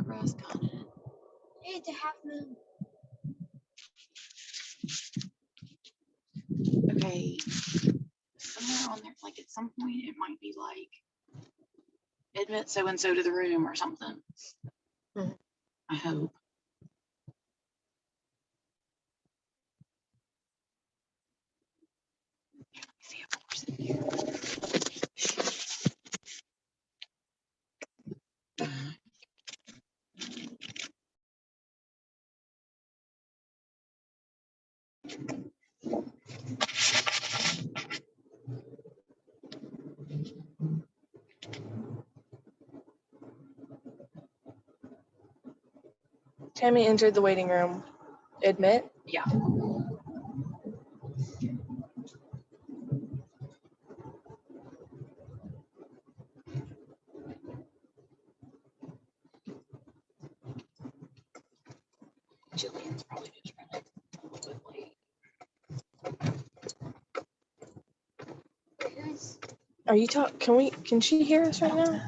Barbara's got it. It's a half moon. Okay. Somewhere on there, like at some point, it might be like admit so and so to the room or something. I hope. Let me see if it's in here. Tammy entered the waiting room. Admit? Yeah. Gillian's probably just running a little bit late. Are you can she hear us right now?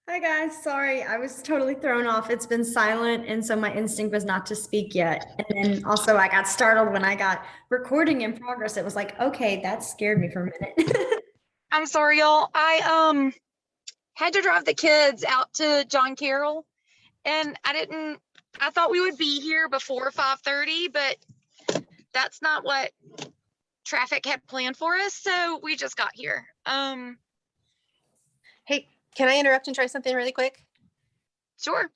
Hi guys, sorry, I was totally thrown off. It's been silent, and so my instinct was not to speak yet. And then also I got startled when I got recording in progress. It was like, okay, that scared me for a minute. I'm sorry, y'all. I had to drive the kids out to John Carroll, and I thought we would be here before 5:30, but that's not what traffic had planned for us, so we just got here. Hey, can I interrupt and try something really quick? Sure.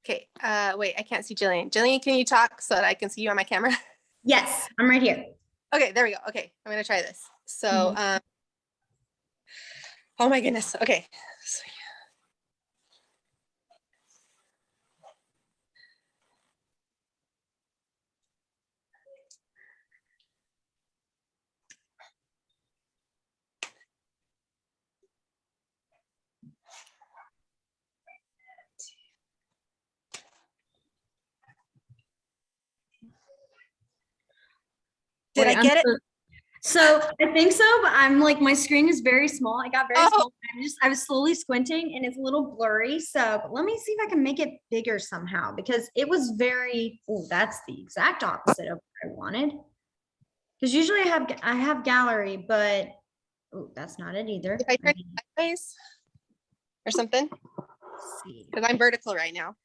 Okay, wait, I can't see Gillian. Gillian, can you talk so that I can see you on my camera? Yes, I'm right here. Okay, there we go. Okay, I'm gonna try this. So, oh my goodness. Okay. So, did I get it? So I think so, but I'm like, my screen is very small. I got very small. I was slowly squinting and it's a little blurry. So but let me see if I can make it bigger somehow, because it was that's the exact opposite of what I wanted. Because usually I have gallery, but that's not it either. If I try sideways or something, because I'm vertical right now.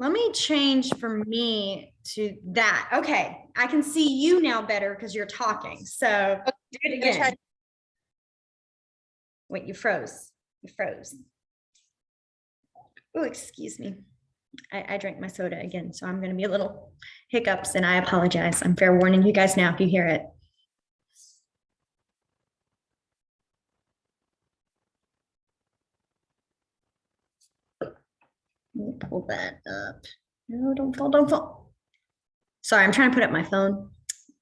Let me change from me to that. Okay, I can see you now better because you're talking. So do it again. Wait, you froze. You froze. Oh, excuse me. I drank my soda again, so I'm going to be a little hiccups, and I apologize. I'm fair warning you guys now if you hear it. Let me pull that up. No, don't fall, don't fall. Sorry, I'm trying to put up my phone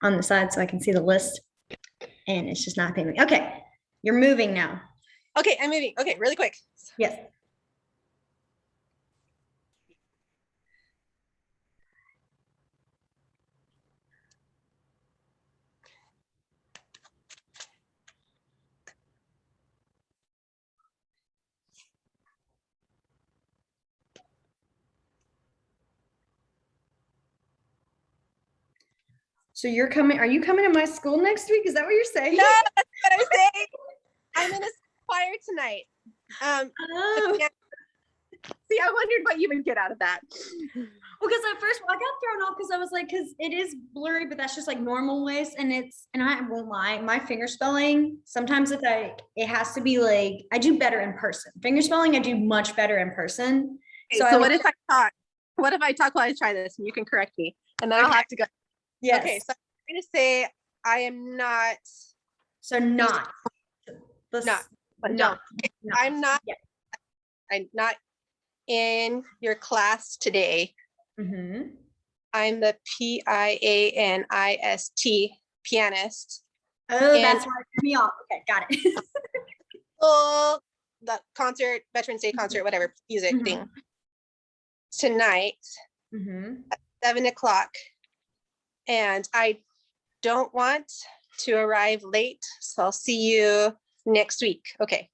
on the side so I can see the list. And it's just not paying. Okay, you're moving now. Okay, I'm moving. Okay, really quick. Yes. So you're coming, are you coming to my school next week? Is that what you're saying? No, that's what I'm saying. I'm in a choir tonight. Oh. See, I wondered what you would get out of that. Well, because at first I got thrown off because I was like, because it is blurry, but that's just like normal waist, and I won't lie, my finger spelling sometimes it has to be like I do better in person. Finger spelling I do much better in person. Okay, so what if I talk? What if I talk while I try this and you can correct me, and then I'll have to go. Yes. Okay, so I'm going to say I am not. So not. No. I'm not. Yeah. I'm not in your class today. Mm-hmm. I'm the pianist pianist. Oh, that's why it threw me off. Okay, got it. Oh, the concert, Veterans Day concert, whatever music thing tonight at 7:00, and I don't want to arrive late, so I'll see you next week. Okay.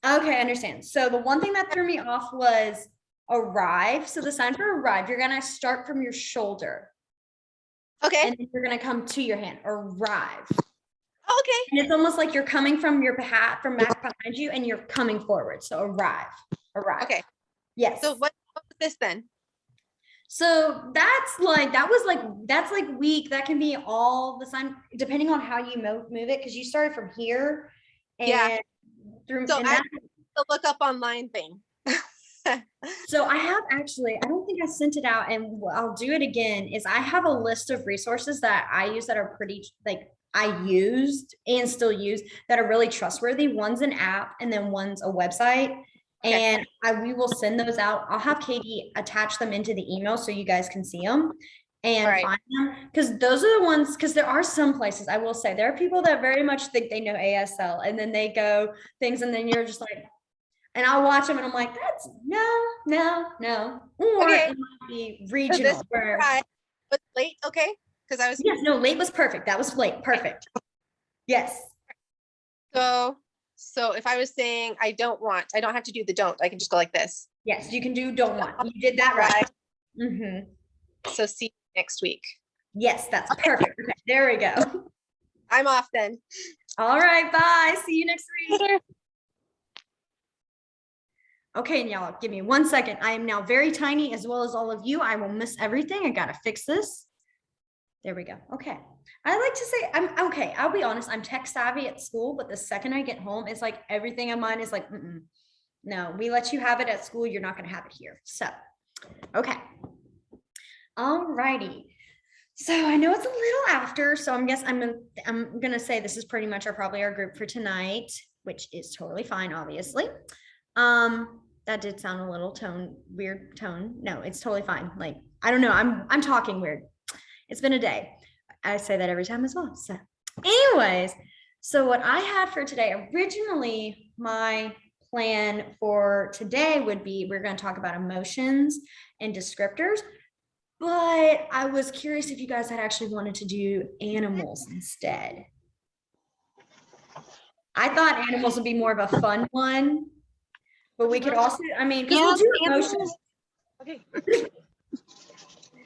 Okay, I understand. So the one thing that threw me off was arrive. So the sign for arrive, you're gonna start from your shoulder. Okay. And then you're gonna come to your hand. Arrive. Okay. And it's almost like you're coming from your hat from back behind you, and you're coming forward. So arrive. Okay. Yes. So what was this then? So that's like weak. That can be all the sign depending on how you move it, because you started from here. And through so and I have to look up online thing. So I have actually, I don't think I sent it out, and I'll do it again, is I have a list of resources that I use that are pretty like I used and still use that are really trustworthy. One's an app and then one's a website. Okay. And we will send those out. I'll have Katie attach them into the email so you guys can see them and find them, because those are the ones, because there are some places, I will say, there are people that very much think they know ASL, and then they go things, and then you're just like, and I'll watch them and I'm like, that's no. Or it might be regional. So was late, okay? Because I was late was perfect. That was late. Perfect. Yes. So if I was saying I don't have to do the don't. I can just go like this. Yes, you can do don't want. You did that right. So see you next week. Yes, that's perfect. Okay, there we go. I'm off then. All right, bye. See you next week. Okay, and y'all, give me 1 second. I am now very tiny, as well as all of you. I will miss everything. I gotta fix this. There we go. Okay. I like to say I'm okay. I'll be honest. I'm tech savvy at school, but the second I get home, it's like everything of mine is like, no, we let you have it at school. You're not going to have it here. So, okay. All righty. So I know it's a little after, so I'm going to say this is pretty much probably our group for tonight, which is totally fine, obviously. That did sound a little weird tone. No, it's totally fine. Like, I don't know. I'm talking weird. It's been a day. I say that every time as well. So anyways, so what I had for today, originally my plan for today would be, we're going to talk about emotions and descriptors, but I was curious if you guys had actually wanted to do animals instead. I thought animals would be more of a fun one, but we could also, I mean, because we'll do emotions. Okay.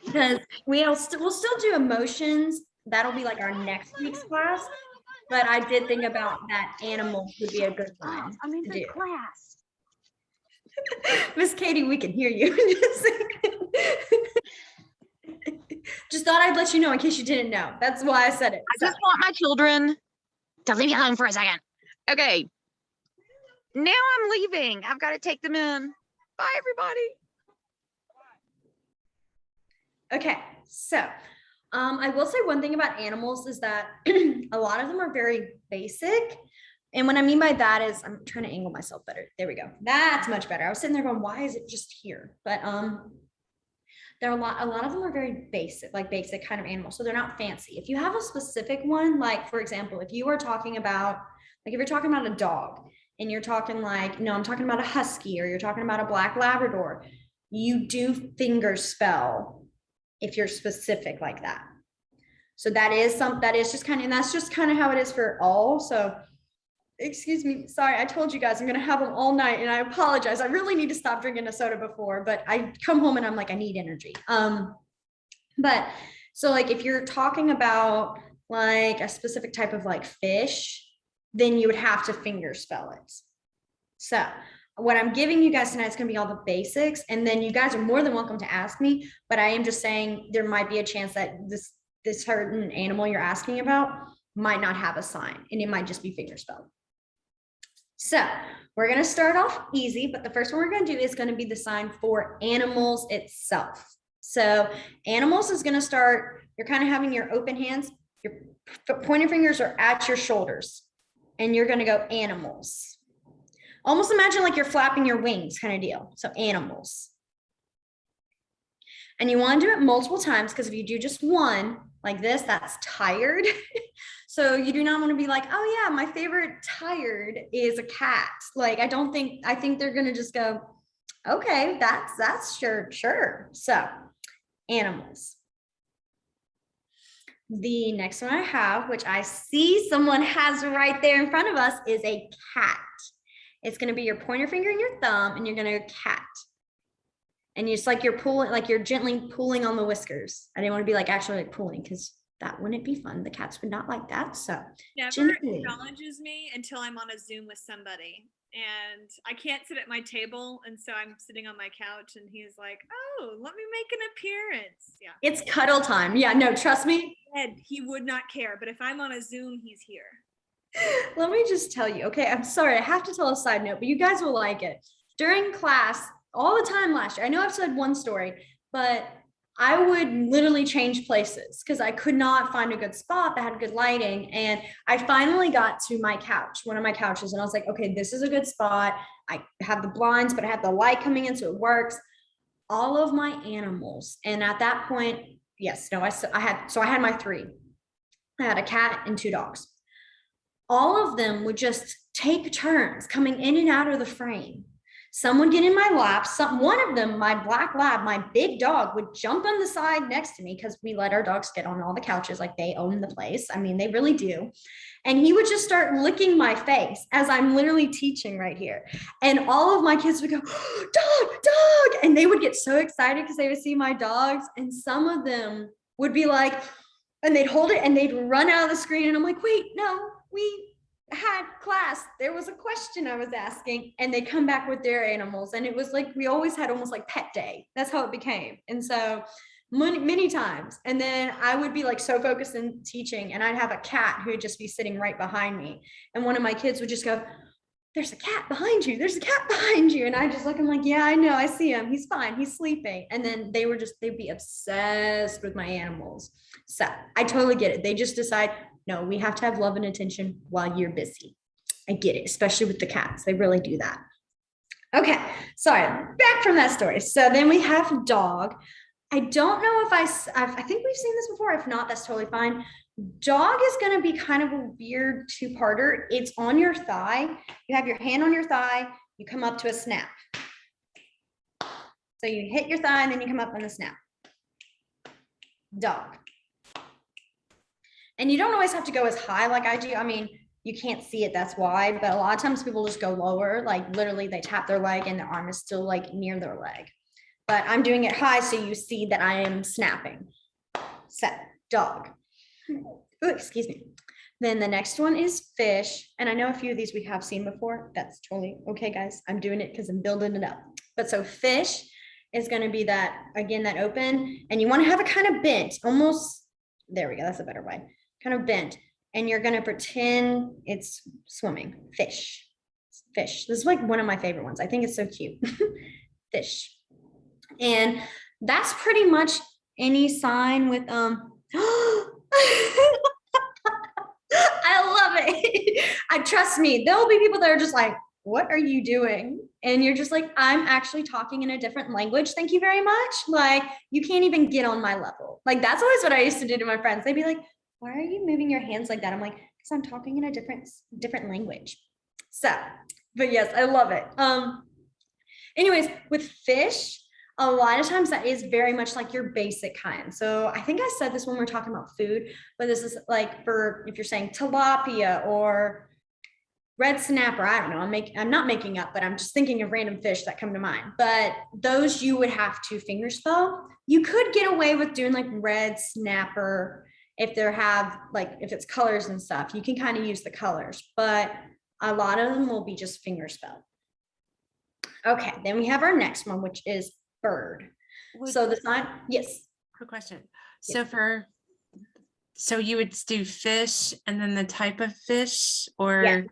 Because we'll still do emotions. That'll be like our next week's class. But I did think about that animal would be a good one. I'm in the class. Miss Katie, we can hear you. Just thought I'd let you know in case you didn't know. That's why I said it. I just want my children to leave me alone for a second. Okay. Now I'm leaving. I've got to take them in. Bye, everybody. Okay, so I will say one thing about animals is that a lot of them are very basic. And what I mean by that is, I'm trying to angle myself better. There we go. That's much better. I was sitting there going, why is it just here? But There are a lot of them are very basic, like basic kind of animals. So they're not fancy. If you have a specific one, like for example, if you are talking about, like if you're talking about a dog and you're talking like, no, I'm talking about a husky, or you're talking about a black Labrador, you do finger spell if you're specific like that. So that is just kind of, and that's just kind of how it is for all. So excuse me, sorry, I told you guys I'm gonna have them all night, and I apologize. I really need to stop drinking a soda before, but I come home and I'm like, I need energy. But so like if you're talking about like a specific type of like fish, then you would have to finger spell it. So what I'm giving you guys tonight is going to be all the basics, and then you guys are more than welcome to ask me, but I am just saying there might be a chance that this certain animal you're asking about might not have a sign, and it might just be finger spelled. So we're going to start off easy, but the first one we're going to do is going to be the sign for animals itself. So animals is going to start, you're kind of having your open hands, your pointer fingers are at your shoulders, and you're going to go animals. Almost imagine like you're flapping your wings kind of deal. So animals. And you want to do it multiple times, because if you do just one like this, that's tired. So you do not want to be like, oh yeah, my favorite tired is a cat. Like, I think they're going to just go, okay, that's sure. So animals. The next one I have, which I see someone has right there in front of us, is a cat. It's going to be your pointer finger and your thumb, and you're going to go cat. And it's like you're pulling, like you're gently pulling on the whiskers. I didn't want to be like actually like pulling, because that wouldn't be fun. The cats would not like that. So never gently. acknowledges me until I'm on a Zoom with somebody, and I can't sit at my table, and so I'm sitting on my couch, and he's like, oh, let me make an appearance. Yeah, It's cuddle time. Yeah, no, trust me. and he would not care, but if I'm on a Zoom, he's here. Let me just tell you, okay, I'm sorry, I have to tell a side note, but you guys will like it. During class, all the time last year, I know I've said one story, but I would literally change places because I could not find a good spot that had good lighting. And I finally got to my couch, one of my couches, and I was like, okay, this is a good spot. I have the blinds, but I have the light coming in, so it works. All of my animals. And at that point, yes, no, I had my three. I had a cat and 2 dogs. All of them would just take turns coming in and out of the frame. Some would get in my lap. One of them, my black lab, my big dog, would jump on the side next to me, because we let our dogs get on all the couches, like they own the place. I mean, they really do. And he would just start licking my face as I'm literally teaching right here. And all of my kids would go, dog. And they would get so excited because they would see my dogs. And some of them would be like, and they'd hold it and they'd run out of the screen. And I'm like, wait, no, we had class. There was a question I was asking, and they come back with their animals. And it was like, we always had almost like pet day. That's how it became. And so many times. And then I would be like so focused in teaching, and I'd have a cat who would just be sitting right behind me. And one of my kids would just go, there's a cat behind you. There's a cat behind you. And I just look, I'm like, yeah, I know. I see him. He's fine. He's sleeping. And then they'd be obsessed with my animals. So I totally get it. They just decide, no, we have to have love and attention while you're busy. I get it, especially with the cats. They really do that. Okay, sorry, back from that story. So then we have dog. I don't know if I think we've seen this before. If not, that's totally fine. Dog is going to be kind of a weird 2-parter. It's on your thigh. You have your hand on your thigh. You come up to a snap. So you hit your thigh and then you come up on the snap. Dog. And you don't always have to go as high like I do. I mean, you can't see it, that's why. But a lot of times people just go lower, like literally they tap their leg and their arm is still like near their leg. But I'm doing it high so you see that I am snapping. Set, dog. Ooh, excuse me. Then the next one is fish. And I know a few of these we have seen before. That's totally okay, guys. I'm doing it because I'm building it up. But so fish is going to be that, again, that open. And you want to have it kind of bent, almost, there we go. That's a better way. Kind of bent. And you're going to pretend it's swimming. Fish. Fish. This is like one of my favorite ones. I think it's so cute. Fish. And that's pretty much any sign with I love it. Trust me, there'll be people that are just like, what are you doing? and you're just like, I'm actually talking in a different language. Thank you very much. Like, you can't even get on my level. Like, that's always what I used to do to my friends. They'd be like, why are you moving your hands like that? I'm like, because I'm talking in a different language. So, but yes, I love it. Anyways, with fish, a lot of times that is very much like your basic kind. So I think I said this when we are talking about food, but this is like for if you're saying tilapia or red snapper, I don't know, I'm not making up, but I'm just thinking of random fish that come to mind. But those you would have to finger spell. You could get away with doing like red snapper if there have like if it's colors and stuff, you can kind of use the colors, but a lot of them will be just finger spelled. Okay, then we have our next one, which is bird. So the sign, yes. Quick question. So you would do fish and then the type of fish, or Yes.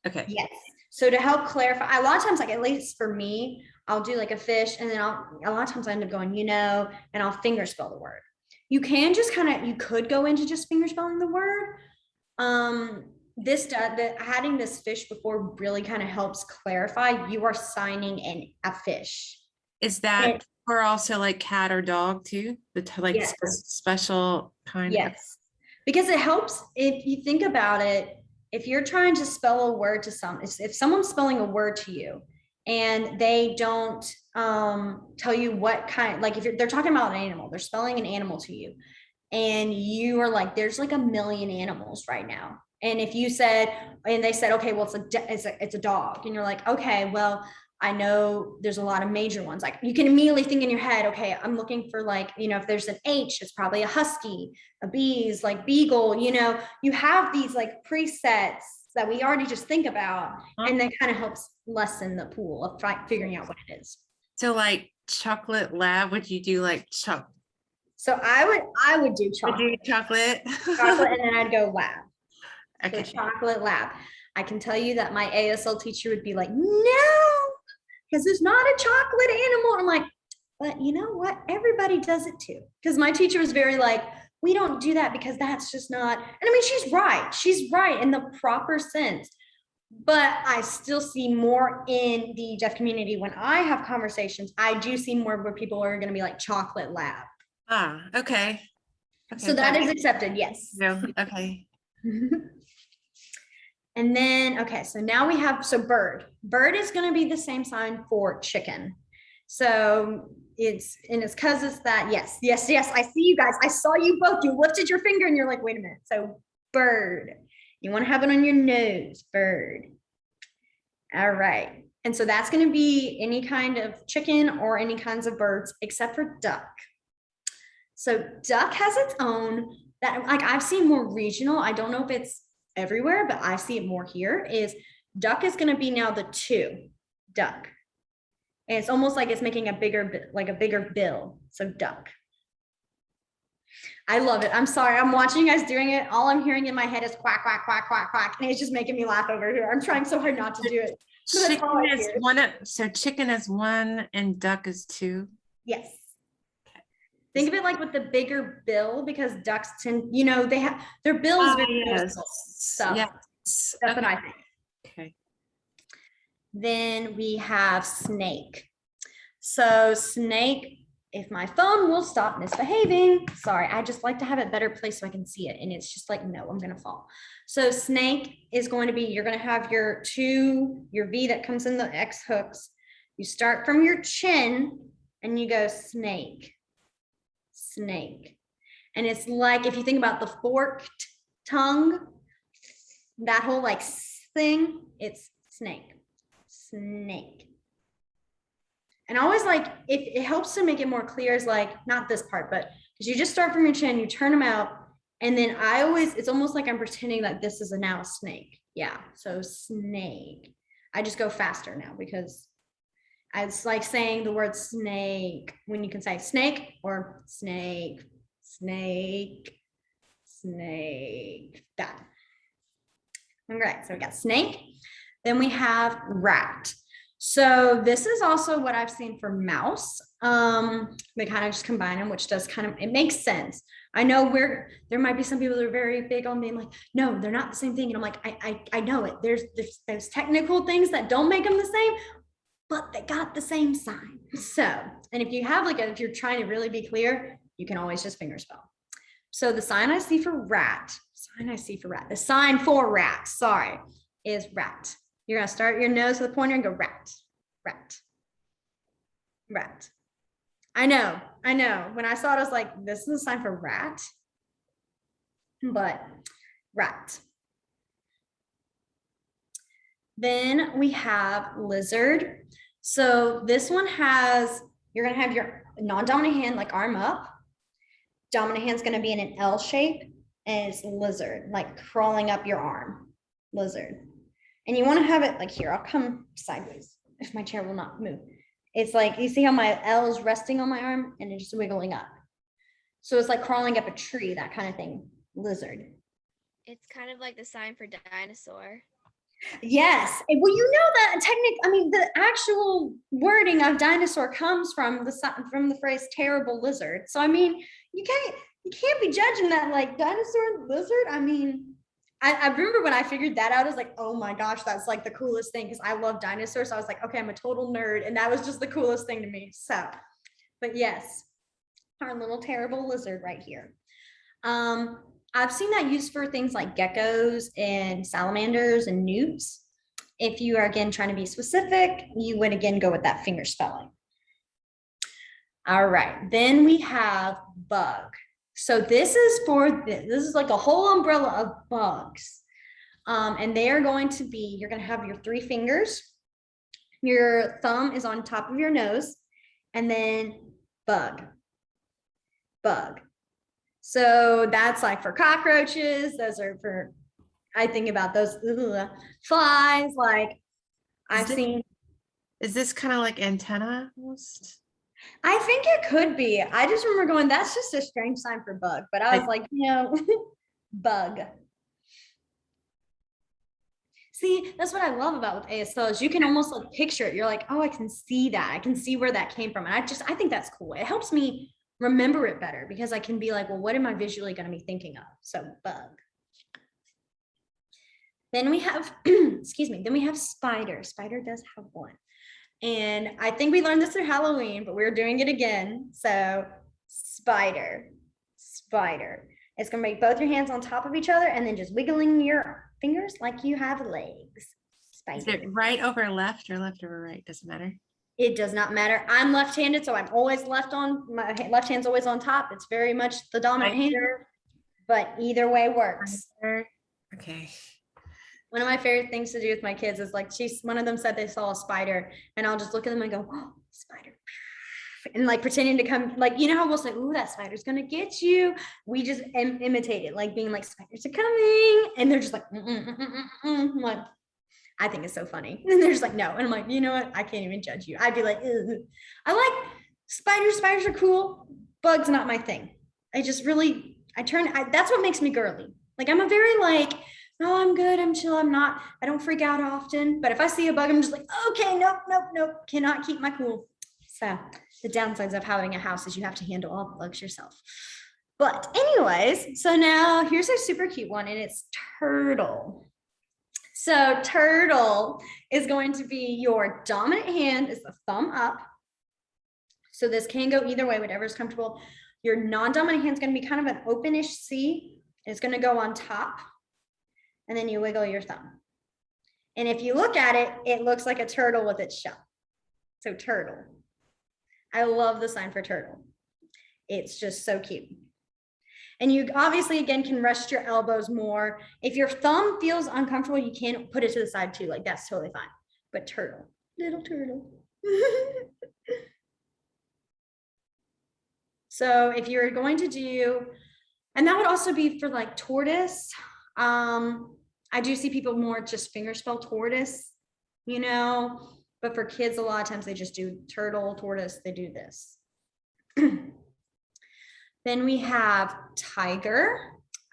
Okay. Yes. So to help clarify, a lot of times, like at least for me, I'll do like a fish, and then a lot of times I end up going, and I'll finger spell the word. You can just you could go into just finger spelling the word. Adding this fish before really kind of helps clarify you are signing in a fish. Is that for also like cat or dog too? Yes. Special kind of. Yes, because it helps if you think about it. If you're trying to spell a word to if someone's spelling a word to you and they don't tell you what kind, like if they're talking about an animal, they're spelling an animal to you, and you are like, there's like a million animals right now. And if you said, and they said, okay, well, it's a dog. And you're like, okay, well, I know there's a lot of major ones. Like you can immediately think in your head, okay, I'm looking for like, if there's an H, it's probably a husky, a B's like beagle, you have these like presets that we already just think about. And that kind of helps lessen the pool of figuring out what it is. So like chocolate lab, would you do like chocolate? So I would do chocolate. Would you do chocolate? Chocolate, and then I'd go lab. Okay. So chocolate lab. I can tell you that my ASL teacher would be like, no, because it's not a chocolate animal. I'm like, but you know what? Everybody does it too. Because my teacher was very like, we don't do that because that's just not, and I mean, she's right. She's right in the proper sense. But I still see more in the deaf community when I have conversations. I do see more where people are going to be like chocolate lab. Okay. So that is accepted. Yes. No. Okay. And then, okay, so now we have, bird. Bird is going to be the same sign for chicken. So it's because it's that, yes, I see you guys. I saw you both. You lifted your finger and you're like, wait a minute. So bird, you want to have it on your nose, bird. All right. And so that's going to be any kind of chicken or any kinds of birds except for duck. So duck has its own, that like I've seen more regional. I don't know if it's everywhere, but I see it more here, is duck is going to be now the 2, duck. And it's almost like it's making a bigger bill. So duck. I love it. I'm sorry. I'm watching you guys doing it. All I'm hearing in my head is quack, quack, quack, quack, quack. And it's just making me laugh over here. I'm trying so hard not to do it. Chicken is one. So chicken is 1 and duck is 2. Yes. Think of it like with the bigger bill, because ducks tend, they have their bills. Yes. So Yes. that's what I think. Okay. Then we have snake. So snake, if my phone will stop misbehaving, sorry, I just like to have it better placed so I can see it. And it's just like, no, I'm going to fall. So snake is going to be, you're going to have your V that comes in the X hooks. You start from your chin and you go snake. Snake. And it's like, if you think about the forked tongue, that whole like thing, it's snake. And I always like, it helps to make it more clear, is like, not this part, but because you just start from your chin, you turn them out. And then it's almost like I'm pretending that this is now a snake. Yeah. So snake. I just go faster now because it's like saying the word snake when you can say snake or snake. That. All right, so we got snake. Then we have rat. So this is also what I've seen for mouse. They kind of just combine them, which does kind of, it makes sense. I know there might be some people that are very big on being like, no, they're not the same thing. And I'm like, I know it. There's technical things that don't make them the same, but they got the same sign. So, and if you have if you're trying to really be clear, you can always just fingerspell. So the sign I see for rat, the sign for rat, sorry, is rat. You're gonna start your nose with a pointer and go rat, rat, rat. I know. When I saw it, I was like, this is a sign for rat, but rat. Then we have lizard. So this one you're gonna have your non-dominant hand like arm up. Dominant hand's gonna be in an L shape, and it's lizard, like crawling up your arm, lizard. And you wanna have it like here, I'll come sideways if my chair will not move. It's like, you see how my L is resting on my arm and it's just wiggling up. So it's like crawling up a tree, that kind of thing, lizard. It's kind of like the sign for dinosaur. Yes. Well, you know that the actual wording of dinosaur comes from the phrase terrible lizard. So, I mean, you can't be judging that like dinosaur lizard. I mean, I remember when I figured that out, I was like, oh my gosh, that's like the coolest thing because I love dinosaurs. So I was like, okay, I'm a total nerd. And that was just the coolest thing to me. So, but yes, our little terrible lizard right here. I've seen that used for things like geckos and salamanders and newts. If you are, again, trying to be specific, you would, again, go with that finger spelling. All right, then we have bug. So this is like a whole umbrella of bugs. And they are going to be, you're going to have your 3 fingers. Your thumb is on top of your nose, and then bug. So that's like for cockroaches. Those are for, I think about those flies. Like I've seen. Is this kind of like antenna almost? I think it could be. I just remember going, that's just a strange sign for bug. But I was like, bug. See, that's what I love about with ASL is you can almost like picture it. You're like, oh, I can see that. I can see where that came from. And I think that's cool. It helps me remember it better because I can be like, well, what am I visually going to be thinking of? So bug. Then we have, then we have spider. Spider does have one. And I think we learned this through Halloween, but we're doing it again. So spider. It's going to make both your hands on top of each other and then just wiggling your fingers like you have legs. Spider. Is it right over left or left over right? Doesn't matter. It does not matter. I'm left-handed, so I'm always my left hand's always on top. It's very much the dominant hand, but either way works. Okay. One of my favorite things to do with my kids is like, one of them said they saw a spider, and I'll just look at them and go, oh, spider. And like pretending to come, like, you know how we'll say, ooh, that spider's gonna get you. We just imitate it, like being like, spiders are coming. And they're just like, I'm like, I think it's so funny. And they're just like, no. And I'm like, you know what? I can't even judge you. I'd be like, ugh. I like spiders. Spiders are cool. Bugs, not my thing. That's what makes me girly. Like, I'm a very like, no, I'm good. I'm chill. I don't freak out often. But if I see a bug, I'm just like, okay, nope. Cannot keep my cool. So the downsides of having a house is you have to handle all the bugs yourself. But anyways, so now here's a super cute one, and it's turtle. So turtle is going to be your dominant hand is the thumb up. So this can go either way, whatever is comfortable. Your non-dominant hand is going to be kind of an openish C. It's going to go on top. And then you wiggle your thumb. And if you look at it, it looks like a turtle with its shell. So turtle. I love the sign for turtle. It's just so cute. And you obviously, again, can rest your elbows more. If your thumb feels uncomfortable, you can put it to the side too. Like, that's totally fine. But turtle, little turtle. So if you're going to do, and that would also be for like tortoise. I do see people more just fingerspell tortoise, but for kids, a lot of times they just do turtle, tortoise, they do this. Then we have tiger.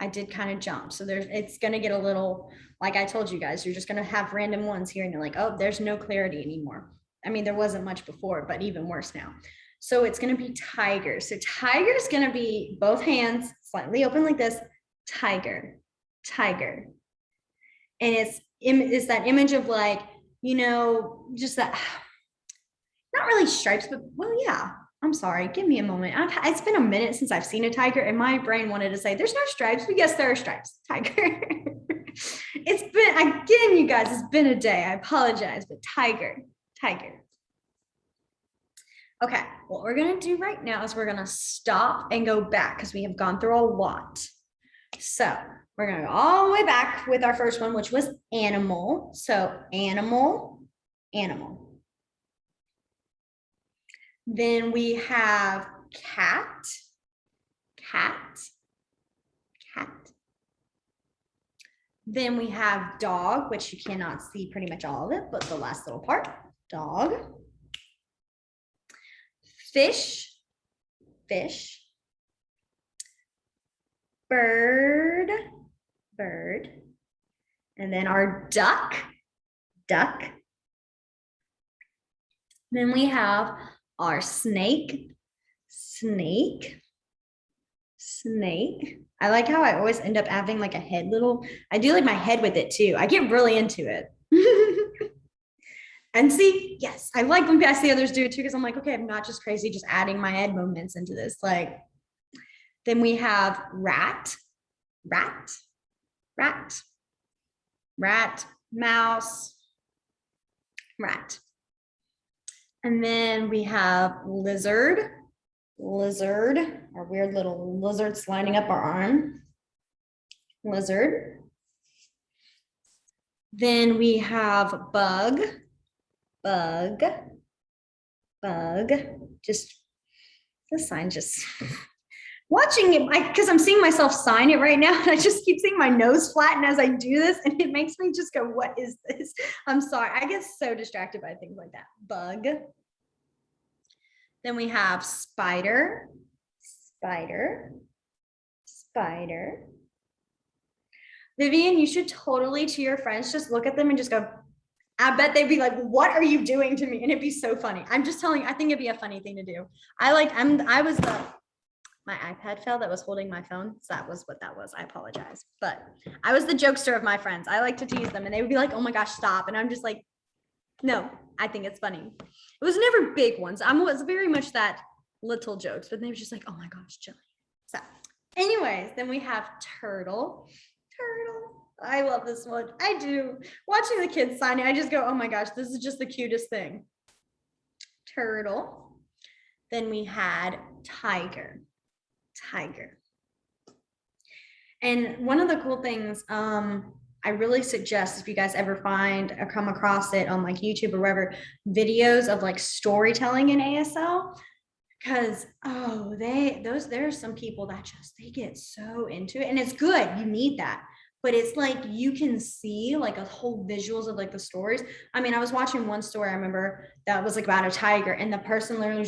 I did kind of jump. So it's going to get a little, like I told you guys, you're just going to have random ones here and you're like, oh, there's no clarity anymore. I mean, there wasn't much before, but even worse now. So it's going to be tiger. So tiger is going to be both hands slightly open like this, tiger, tiger. And it's that image of like, you know, just that, not really stripes, but well, yeah, I'm sorry. Give me a moment. It's been a minute since I've seen a tiger and my brain wanted to say there's no stripes, but yes, there are stripes. Tiger. It's been, again, you guys, it's been a day. I apologize, but tiger, tiger. Okay, what we're gonna do right now is we're gonna stop and go back because we have gone through a lot. So we're gonna go all the way back with our first one, which was animal. So animal, animal. Then we have cat, cat, cat. Then we have dog, which you cannot see pretty much all of it, but the last little part, dog. Fish, fish. Bird, bird. And then our duck, duck. Then we have our snake, snake, snake. I like how I always end up having like a head little, I do like my head with it too. I get really into it. And see, yes, I like when I see others do it too, because I'm like, okay, I'm not just crazy, just adding my head movements into this. Like, then we have rat, rat, rat, rat, mouse, rat. And then we have lizard, lizard, our weird little lizards lining up our arm, lizard. Then we have bug, bug, bug. Just the sign, just watching it, because I'm seeing myself sign it right now, and I just keep seeing my nose flatten as I do this, and it makes me just go, what is this? I'm sorry, I get so distracted by things like that. Bug. Then we have spider, spider, spider. Vivian, you should totally, to your friends, just look at them and just go, I bet they'd be like, what are you doing to me? And it'd be so funny. I'm just telling you, I think it'd be a funny thing to do. My iPad fell that was holding my phone. So that was what that was. I apologize. But I was the jokester of my friends. I like to tease them and they would be like, oh my gosh, stop. And I'm just like, no, I think it's funny. It was never big ones. I was very much that little jokes, but they were just like, oh my gosh, Gillian. So anyways, then we have turtle, turtle. I love this one. I do. Watching the kids sign it, I just go, oh my gosh, this is just the cutest thing. Turtle. Then we had tiger, tiger. And one of the cool things I really suggest, if you guys ever find or come across it on like YouTube or wherever, videos of like storytelling in ASL, because there are some people that just, they get so into it, and it's good, you need that. But it's like you can see like a whole visuals of like the stories. I mean, I was watching one story, I remember, that was like about a tiger, and the person literally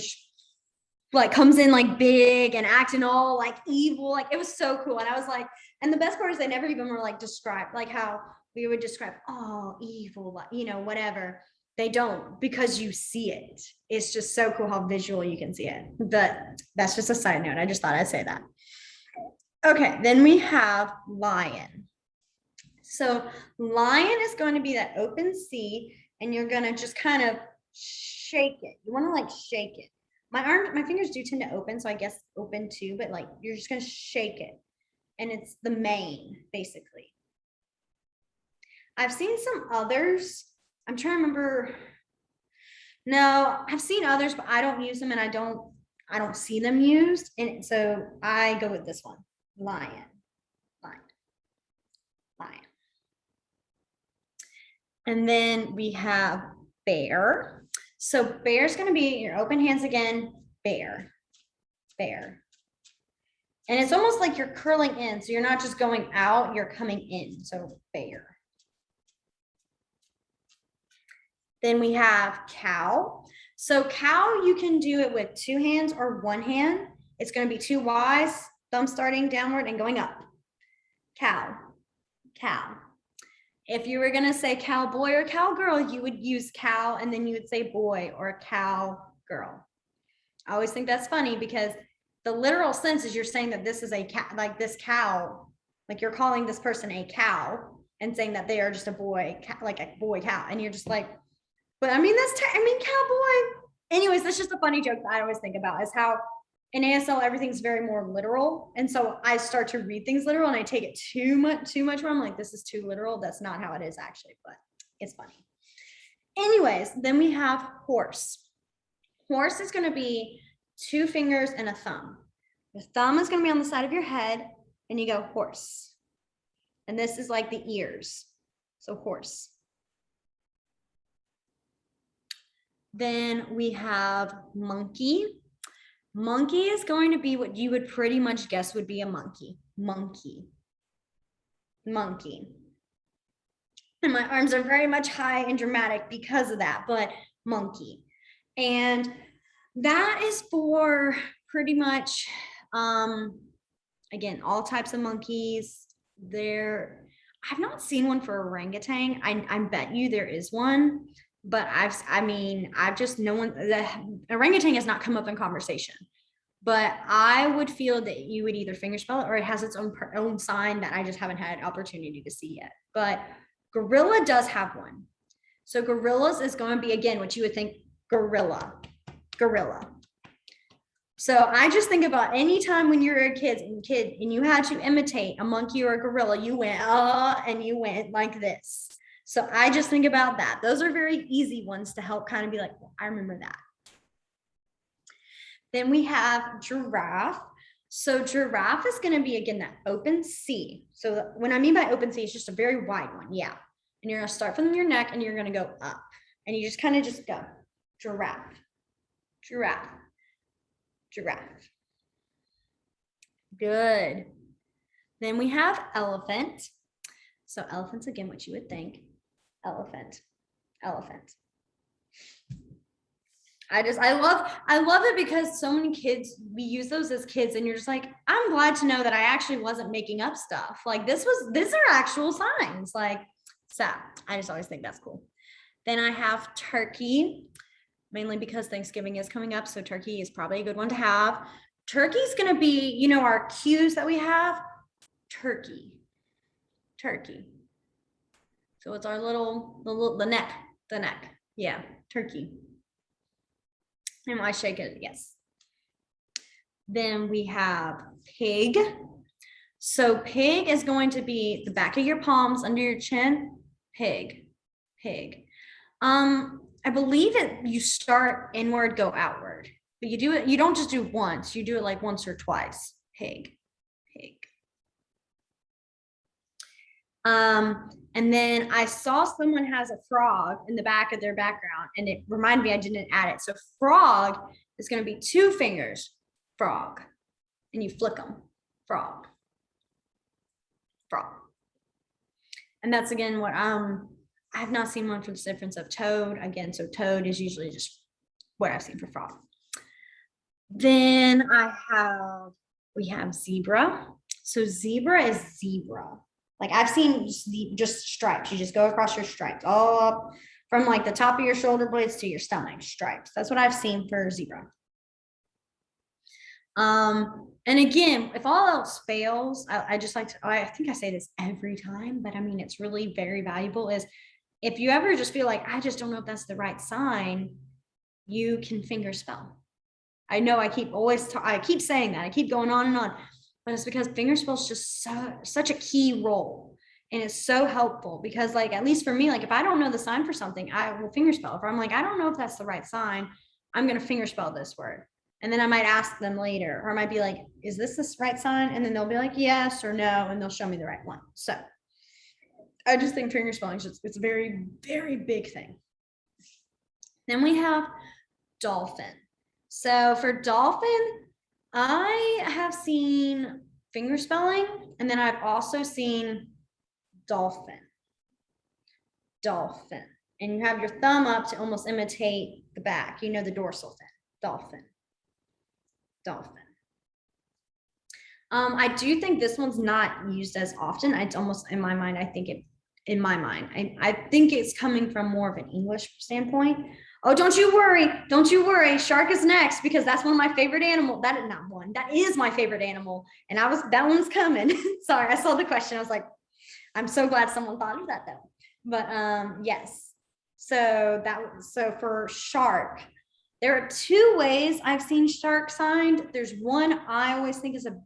like comes in like big and acting all like evil. Like it was so cool. And I was like, and the best part is they never even were like described like how we would describe, oh, evil, you know, whatever. They don't, because you see it. It's just so cool how visual you can see it. But that's just a side note. I just thought I'd say that. Okay, then we have lion. So lion is going to be that open C, and you're going to just kind of shake it. You want to like shake it. My fingers do tend to open, so I guess open too, but like you're just going to shake it. And it's the mane, basically. I've seen some others. I'm trying to remember. No, I've seen others, but I don't use them, and I don't see them used. And so I go with this one. Lion, lion, lion. And then we have bear. So bear is going to be your open hands again, bear, bear. And it's almost like you're curling in. So you're not just going out, you're coming in. So bear. Then we have cow. So cow, you can do it with two hands or one hand. It's going to be two Y's, thumb starting downward and going up. Cow, cow. If you were going to say cowboy or cowgirl, you would use cow and then you would say boy or cowgirl. I always think that's funny because the literal sense is you're saying that this is a cow, like this cow, like you're calling this person a cow and saying that they are just a boy, like a boy cow. And you're just like, but I mean, cowboy. Anyways, that's just a funny joke that I always think about is how in ASL, everything's very more literal. And so I start to read things literal and I take it too much where I'm like, this is too literal. That's not how it is actually, but it's funny. Anyways, then we have horse. Horse is going to be 2 fingers and a thumb. The thumb is going to be on the side of your head and you go horse. And this is like the ears. So horse. Then we have monkey. Monkey is going to be what you would pretty much guess would be a monkey. Monkey. Monkey. And my arms are very much high and dramatic because of that, but monkey. And that is for pretty much, again, all types of monkeys. I've not seen one for orangutan. I bet you there is one, but I've just no one, the orangutan has not come up in conversation, but I would feel that you would either fingerspell it or it has its own sign that I just haven't had an opportunity to see yet. But gorilla does have one. So gorillas is going to be, again, what you would think gorilla. So I just think about any time when you're a kid and you had to imitate a monkey or a gorilla, you went, and you went like this. So I just think about that. Those are very easy ones to help kind of be like, well, I remember that. Then we have giraffe. So giraffe is going to be, again, that open C. So when I mean by open C, it's just a very wide one. Yeah. And you're going to start from your neck and you're going to go up. And you just kind of just go giraffe, giraffe, giraffe. Good. Then we have elephant. So elephant's, again, what you would think. Elephant. I love it because so many kids, we use those as kids and you're just like, I'm glad to know that I actually wasn't making up stuff. Like these are actual signs. Like, so I just always think that's cool. Then I have turkey, mainly because Thanksgiving is coming up. So turkey is probably a good one to have. Turkey's going to be, our cues that we have. Turkey. So it's our the neck. Yeah, turkey. Am I shaking? Yes. Then we have pig. So pig is going to be the back of your palms under your chin. Pig. I believe you start inward, go outward, but you don't just do once, you do it like once or twice. Pig. And then I saw someone has a frog in the back of their background and it reminded me I didn't add it. So frog is going to be 2 fingers, frog, and you flick them, frog. And that's, again, what I've not seen one for the difference of toad. Again, so toad is usually just what I've seen for frog. Then we have zebra. So zebra is zebra. Like I've seen just stripes. You just go across your stripes, all up from like the top of your shoulder blades to your stomach, stripes. That's what I've seen for zebra. And again, if all else fails, I just like to, I think I say this every time, but I mean, it's really very valuable, is if you ever just feel like, I just don't know if that's the right sign, you can finger spell. I know I keep saying that. I keep going on and on, but it's because finger spell is just such a key role. And it's so helpful because, like, at least for me, like if I don't know the sign for something, I will finger spell. If I'm like, I don't know if that's the right sign, I'm going to finger spell this word. And then I might ask them later, or I might be like, is this the right sign? And then they'll be like, yes or no. And they'll show me the right one. So I just think finger spelling is it's a very, very big thing. Then we have dolphin. So for dolphin, I have seen finger spelling, and then I've also seen dolphin. And you have your thumb up to almost imitate the back, the dorsal fin. Dolphin. I do think this one's not used as often. It's almost, in my mind, I think in my mind. I think it's coming from more of an English standpoint. Oh, don't you worry. Shark is next because that's one of my favorite animal. That is my favorite animal. And that one's coming. Sorry, I saw the question. I was like, I'm so glad someone thought of that though. But yes. So for shark, there are two ways I've seen shark signed. There's one I always think is a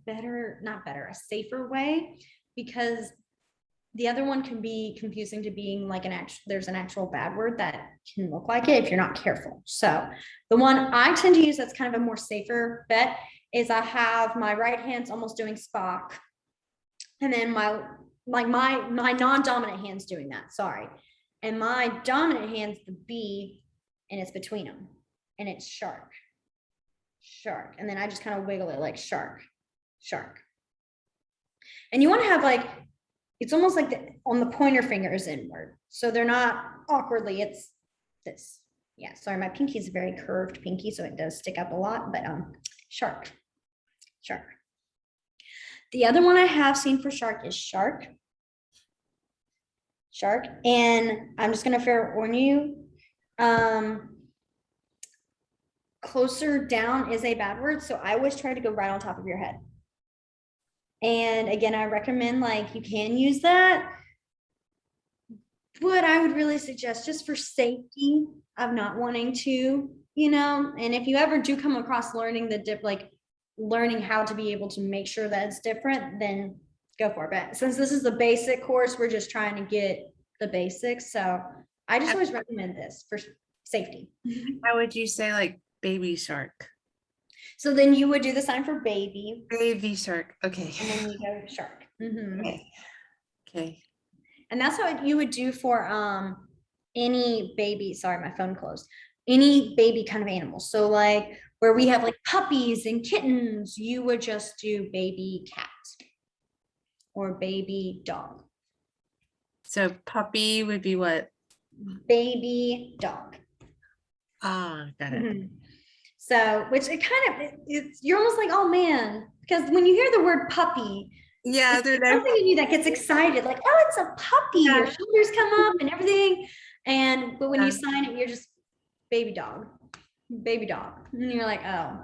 safer way, because the other one can be confusing to being like there's an actual bad word that can look like it if you're not careful. So the one I tend to use that's kind of a more safer bet is I have my right hand's almost doing Spock. And then my non-dominant hand's doing that, sorry. And my dominant hand's the B, and it's between them. And it's shark. And then I just kind of wiggle it like shark. And you want to have like, it's almost like on the pointer finger is inward. So they're not awkwardly, it's this. Yeah, sorry, my pinky is a very curved pinky, so it does stick up a lot, but shark. The other one I have seen for shark is shark. And I'm just gonna fair warn you, closer down is a bad word, so I always try to go right on top of your head. And again, I recommend like you can use that, but I would really suggest just for safety of not wanting to, and if you ever do come across learning learning how to be able to make sure that it's different, then go for it. But since this is the basic course, we're just trying to get the basics. So I just always recommend this for safety. How would you say like baby shark? So then you would do the sign for baby. Baby shark. Okay. And then you go shark. Mm-hmm. Okay. And that's what you would do for any baby. Sorry, my phone closed. Any baby kind of animal. So like where we have like puppies and kittens, you would just do baby cat or baby dog. So puppy would be what? Baby dog. Ah, got it. Mm-hmm. So, which you're almost like, oh man, because when you hear the word puppy, yeah, there's something in you that gets excited, like, oh, it's a puppy. Yeah. Your shoulders come up and everything. But when you sign it, you're just baby dog. And you're like, oh,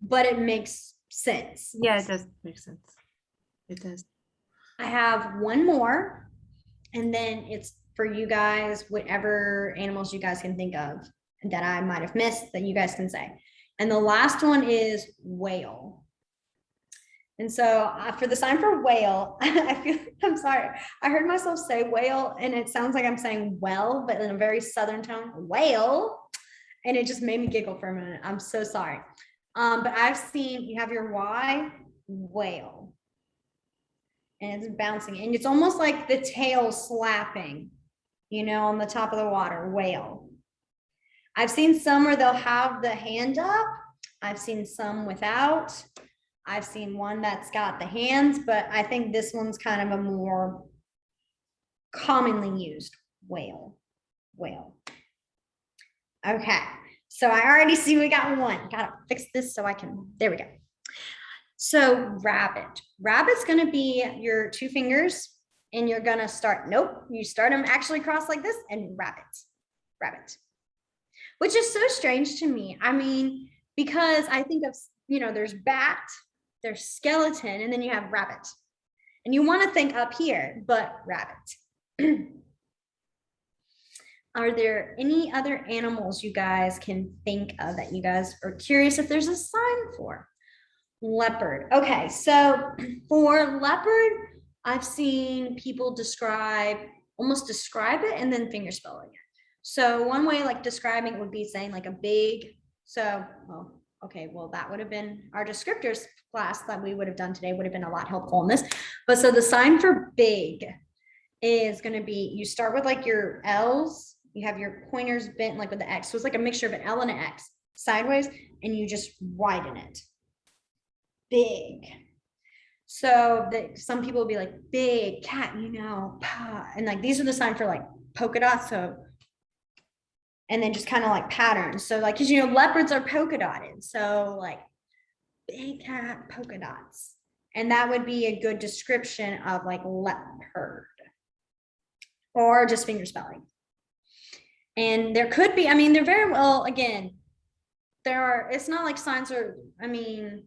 but it makes sense. Yeah, it does make sense. It does. I have one more, and then it's for you guys, whatever animals you guys can think of that I might have missed that you guys can say. And the last one is whale. And so for the sign for whale, I'm sorry. I heard myself say whale and it sounds like I'm saying well, but in a very Southern tone, whale. And it just made me giggle for a minute. I'm so sorry. But I've seen, you have your Y, whale. And it's bouncing. And it's almost like the tail slapping, on the top of the water, whale. I've seen some where they'll have the hand up. I've seen some without. I've seen one that's got the hands, but I think this one's kind of a more commonly used whale. Okay, so I already see we got one. Gotta fix this so I can, there we go. So rabbit. Rabbit's gonna be your two fingers and you're gonna start, you start them actually crossed like this and rabbit. Which is so strange to me. I mean, because I think of, there's bat, there's skeleton, and then you have rabbit. And you want to think up here, but rabbit. Are there any other animals you guys can think of that you guys are curious if there's a sign for? Leopard. Okay, so for leopard, I've seen people almost describe it and then finger spelling it. So one way like describing it would be saying like a big, that would have been our descriptors class that we would have done today would have been a lot helpful in this. But so the sign for big is going to be, you start with like your L's, you have your pointers bent like with the X. So it's like a mixture of an L and an X sideways, and you just widen it. Big. So that some people will be like big cat, and like these are the sign for like polka dots. So and then just kind of like patterns. So like, cause leopards are polka dotted. So like big cat polka dots. And that would be a good description of like leopard. or just finger spelling. And there could be, I mean, they're very well, again, it's not like signs are, I mean,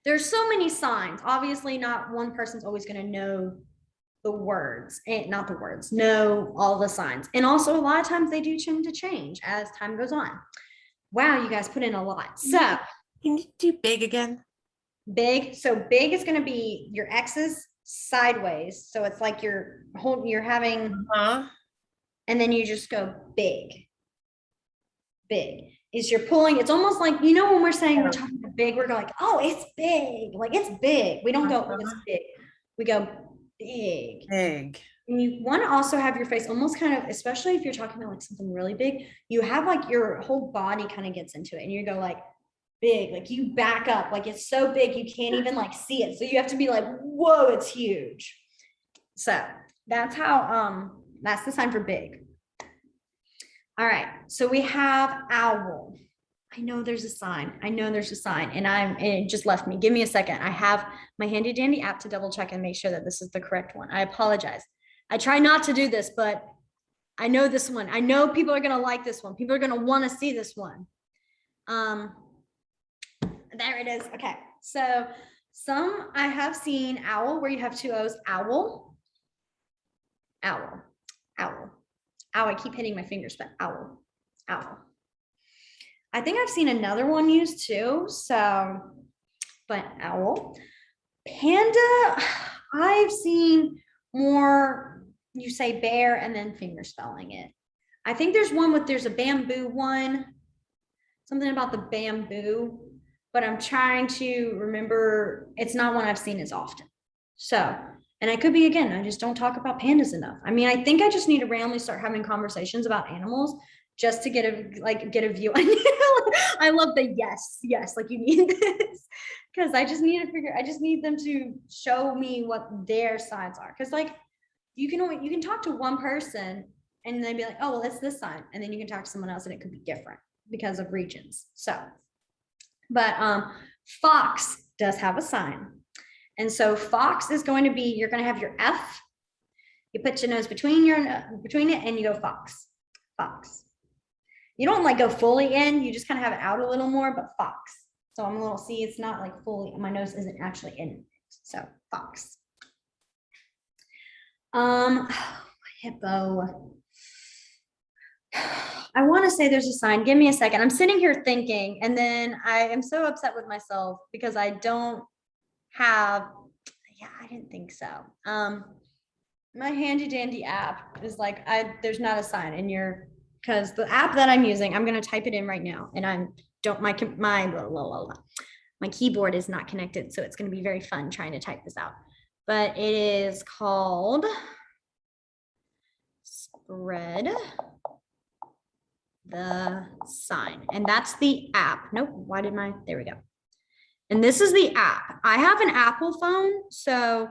there's so many signs. Obviously, not one person's always going to know the words, and not the words, know all the signs. And also, a lot of times they do tend to change as time goes on. Wow, you guys put in a lot. So, Can you do big again? big. So big is going to be your X's sideways. So it's like you're having, and then you just go big. Big is you're pulling. It's almost like, you know, when we're saying we're talking about big, we're going like, oh, it's big. Like it's big. We don't go, oh, it's big. We go big. Big. And you want to also have your face almost kind of, especially if you're talking about like something really big, you have like your whole body kind of gets into it, and you go like big, like you back up, like it's so big you can't even like see it. So you have to be like, whoa, it's huge. So that's how, that's the sign for big. All right, so we have owl. I know there's a sign. And it just left me. Give me a second. I have my handy dandy app to double check and make sure that this is the correct one. I apologize. I try not to do this, but I know this one. I know people are going to like this one. People are going to want to see this one. There it is. Okay. So I have seen owl where you have two O's, owl. Ow, I keep hitting my fingers, but owl. I think I've seen another one used too. So, but owl. Panda, I've seen more, you say bear and then finger spelling it. I think there's a bamboo one, something about the bamboo, but I'm trying to remember, it's not one I've seen as often. So, and I could be, again, I just don't talk about pandas enough. I mean, I think I just need to randomly start having conversations about animals just to get a view. I love the yes, like you need this, because I just need them to show me what their signs are. Because like you can talk to one person and they'd be like, oh, well, it's this sign. And then you can talk to someone else and it could be different because of regions. So, but fox does have a sign. And so fox is going to be, you're going to have your F. You put your nose between it and you go fox. You don't like go fully in, you just kind of have it out a little more, but fox. So I'm a little, see, it's not like fully, my nose isn't actually in it. So fox. Hippo. I want to say there's a sign. Give me a second. I'm sitting here thinking, and then I am so upset with myself because I don't have, I didn't think so. My handy dandy app is like, there's not a sign in your, because the app that I'm using, I'm going to type it in right now, and my keyboard is not connected, so it's going to be very fun trying to type this out. But it is called Spread the Sign, and that's the app. Nope, there we go. And this is the app. I have an Apple phone, so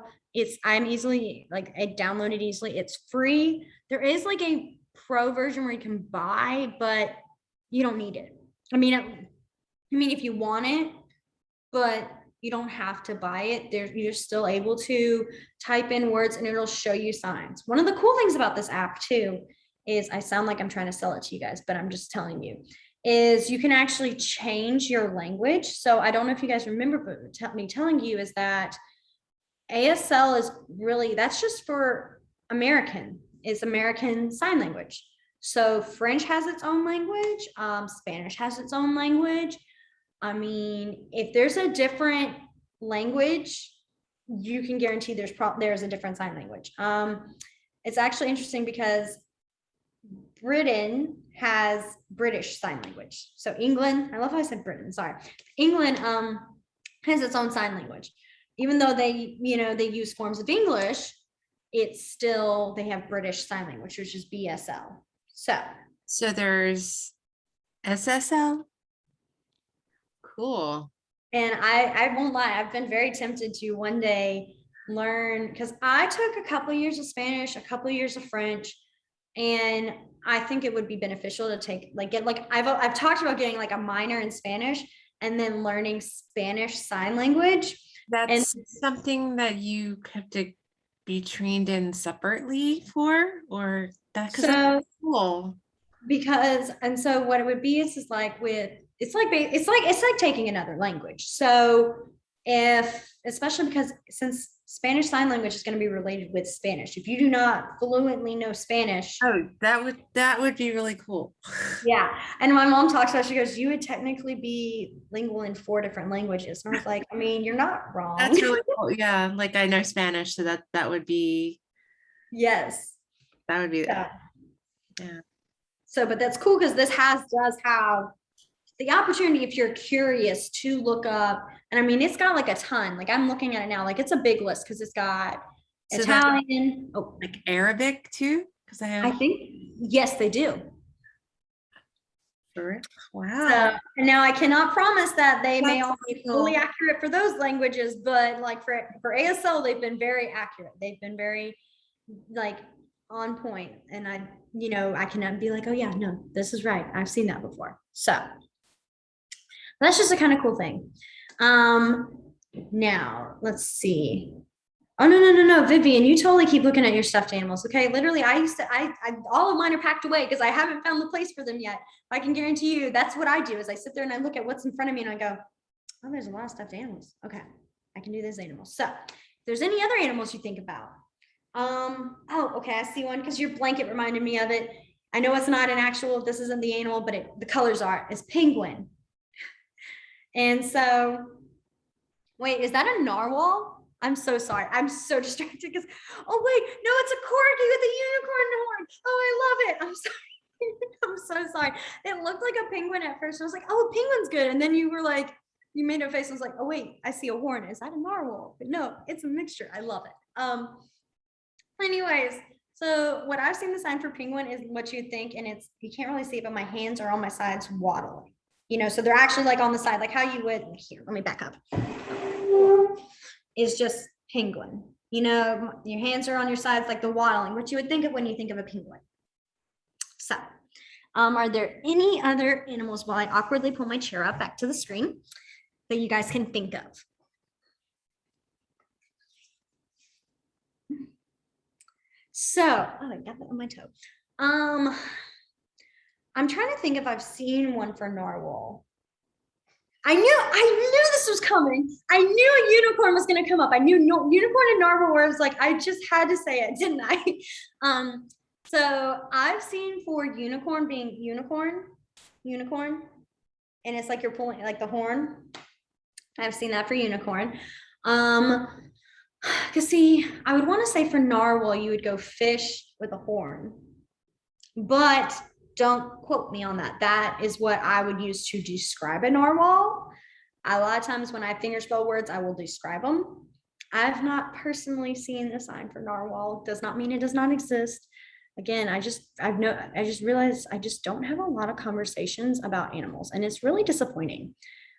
I download it easily. It's free. There is like a pro version where you can buy, but you don't need it. I mean, if you want it, but you don't have to buy it. You're still able to type in words and it'll show you signs. One of the cool things about this app too is, I sound like I'm trying to sell it to you guys, but I'm just telling you, is you can actually change your language. So I don't know if you guys remember, but me telling you is that ASL is really, that's just for American Sign Language. So French has its own language. Spanish has its own language. I mean, if there's a different language, you can guarantee there's a different sign language. It's actually interesting because Britain has British Sign Language. So England, I love how I said Britain, sorry. England has its own sign language. Even though they use forms of English, it's still, they have British Sign Language, which is BSL. So there's SSL. Cool. And I won't lie, I've been very tempted to one day learn, because I took a couple of years of Spanish, a couple of years of French, and I think it would be beneficial to I've talked about getting like a minor in Spanish and then learning Spanish Sign Language. That's something that you have to be trained in separately for, or that? Because So that's cool. because and so what it would be is like with it's like taking another language. So if especially because since Spanish Sign Language is going to be related with Spanish, if you do not fluently know Spanish, Oh, that would be really cool. yeah. And my mom talks about, she goes, you would technically be lingual in 4 different languages. And I was like, I mean, you're not wrong. That's really cool. Yeah, like I know Spanish, so that would be Yes. yeah. So, but that's cool because does have the opportunity if you're curious to look up. And I mean, it's got like a ton. Like I'm looking at it now, like it's a big list because it's got So Italian. Oh, like Arabic too, because I think yes, they do. Wow. So, and now I cannot promise that they may all be fully accurate for those languages, but like for ASL, they've been very accurate. They've been very like on point. And I can be like, oh yeah, no, this is right. I've seen that before. So that's just a kind of cool thing. Now let's see. Oh, no, Vivian, you totally keep looking at your stuffed animals. Okay. Literally, I all of mine are packed away because I haven't found the place for them yet. I can guarantee you that's what I do is I sit there and I look at what's in front of me and I go, oh, there's a lot of stuffed animals. Okay. I can do those animals. So if there's any other animals you think about, oh, okay. I see one because your blanket reminded me of it. I know it's not an actual, this isn't the animal, but the colors are, is penguin. And so, wait, is that a narwhal? I'm so sorry. I'm so distracted because, oh wait, no, it's a corgi with a unicorn horn. Oh, I love it. I'm sorry. I'm so sorry. It looked like a penguin at first. I was like, oh, a penguin's good. And then you were like, you made a face. I was like, oh wait, I see a horn. Is that a narwhal? But no, it's a mixture. I love it. Anyways, so what I've seen the sign for penguin is what you think, and it's, you can't really see it, but my hands are on my sides waddling. So they're actually like on the side, like how you would here. Let me back up. Is just penguin. Your hands are on your sides, like the waddling, what you would think of when you think of a penguin. So, are there any other animals while I awkwardly pull my chair up back to the screen that you guys can think of? So, oh, I got that on my toe. I'm trying to think if I've seen one for narwhal. I knew this was coming. I knew a unicorn was going to come up. I knew unicorn and narwhal where I was like, I just had to say it, didn't I? So I've seen for unicorn being unicorn, and it's like you're pulling like the horn. I've seen that for unicorn. Cause see, I would want to say for narwhal, you would go fish with a horn, but don't quote me on that. That is what I would use to describe a narwhal. A lot of times when I fingerspell words, I will describe them. I've not personally seen the sign for narwhal. Does not mean it does not exist. Again, I just realized I just don't have a lot of conversations about animals, and it's really disappointing.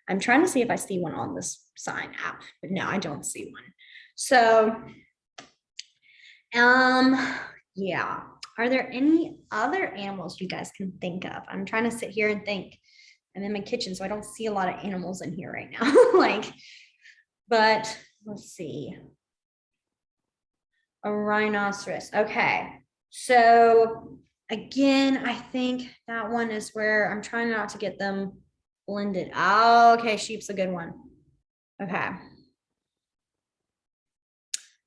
I'm trying to see if I see one on this sign app, but no, I don't see one. So, yeah. Are there any other animals you guys can think of? I'm trying to sit here and think. I'm in my kitchen, so I don't see a lot of animals in here right now. But let's see. A rhinoceros. Okay. So again, I think that one is where I'm trying not to get them blended. Oh, okay. Sheep's a good one. Okay.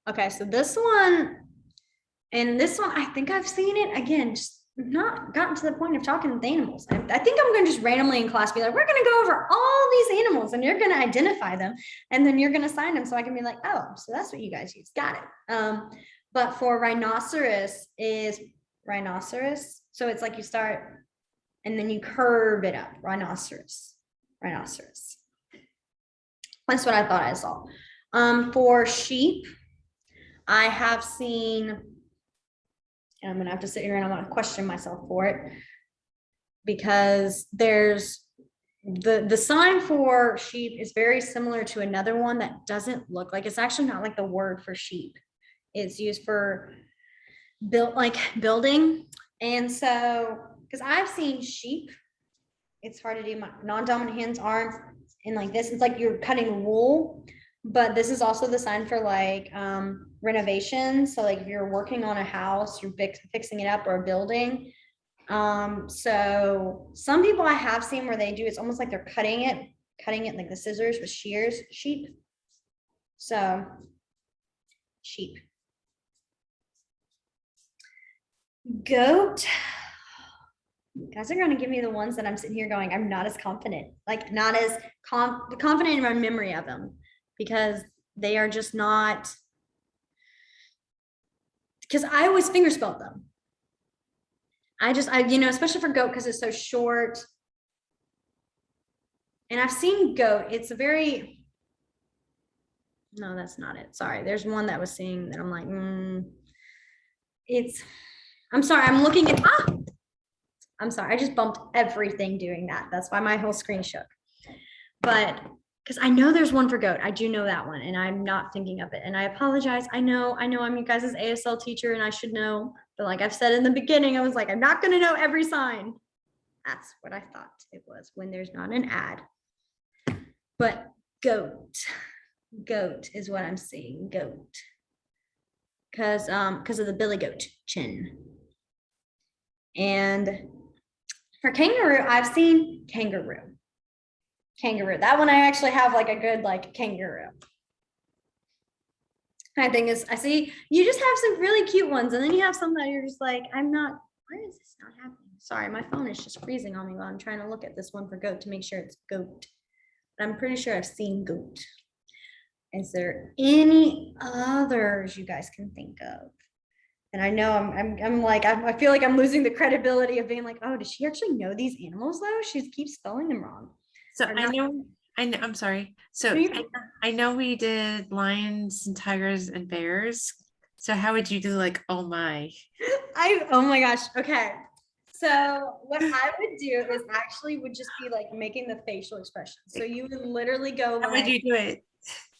Okay. So this one, and this one, I think I've seen it again, just not gotten to the point of talking with animals. I think I'm going to just randomly in class be like, we're going to go over all these animals and you're going to identify them and then you're going to sign them. So I can be like, oh, so that's what you guys use. Got it. But for rhinoceros is rhinoceros. So it's like you start and then you curve it up. Rhinoceros. That's what I thought I saw. For sheep, I have seen, and I'm gonna have to sit here and I'm gonna question myself for it because there's the sign for sheep is very similar to another one that doesn't look like, it's actually not like the word for sheep. It's used for building. And so, because I've seen sheep, it's hard to do, my non-dominant hands aren't in like this. It's like you're cutting wool, but this is also the sign for like renovations. So like if you're working on a house, you're fixing it up or a building. So some people I have seen where they do, it's almost like they're cutting it like the scissors with sheep. So sheep. Goat. You guys are going to give me the ones that I'm sitting here going, I'm not as confident, like not as confident in my memory of them, because they are just not, because I always finger spelled them. I especially for goat, because it's so short. And I've seen goat. It's a very, no, that's not it. Sorry. There's one that was seeing that I'm like, I'm sorry. I'm looking at, I'm sorry. I just bumped everything doing that. That's why my whole screen shook. But because I know there's one for goat. I do know that one, and I'm not thinking of it. And I apologize. I know I'm you guys' ASL teacher and I should know. But like I've said in the beginning, I was like, I'm not going to know every sign. That's what I thought it was when there's not an ad. But goat is what I'm seeing. Goat. Because of the billy goat chin. And for kangaroo, I've seen kangaroo. That one I actually have like a good like kangaroo. My thing is, I see you just have some really cute ones, and then you have some that you're just like, why is this not happening? Sorry, my phone is just freezing on me while I'm trying to look at this one for goat to make sure it's goat. But I'm pretty sure I've seen goat. Is there any others you guys can think of? And I know I'm like, I feel like I'm losing the credibility of being like, oh, does she actually know these animals though? She keeps spelling them wrong. So I'm sorry. So I know we did lions and tigers and bears. So how would you do like, oh my? Oh my gosh. Okay. So what I would do is actually would just be like making the facial expression. So you would literally go How would you do it?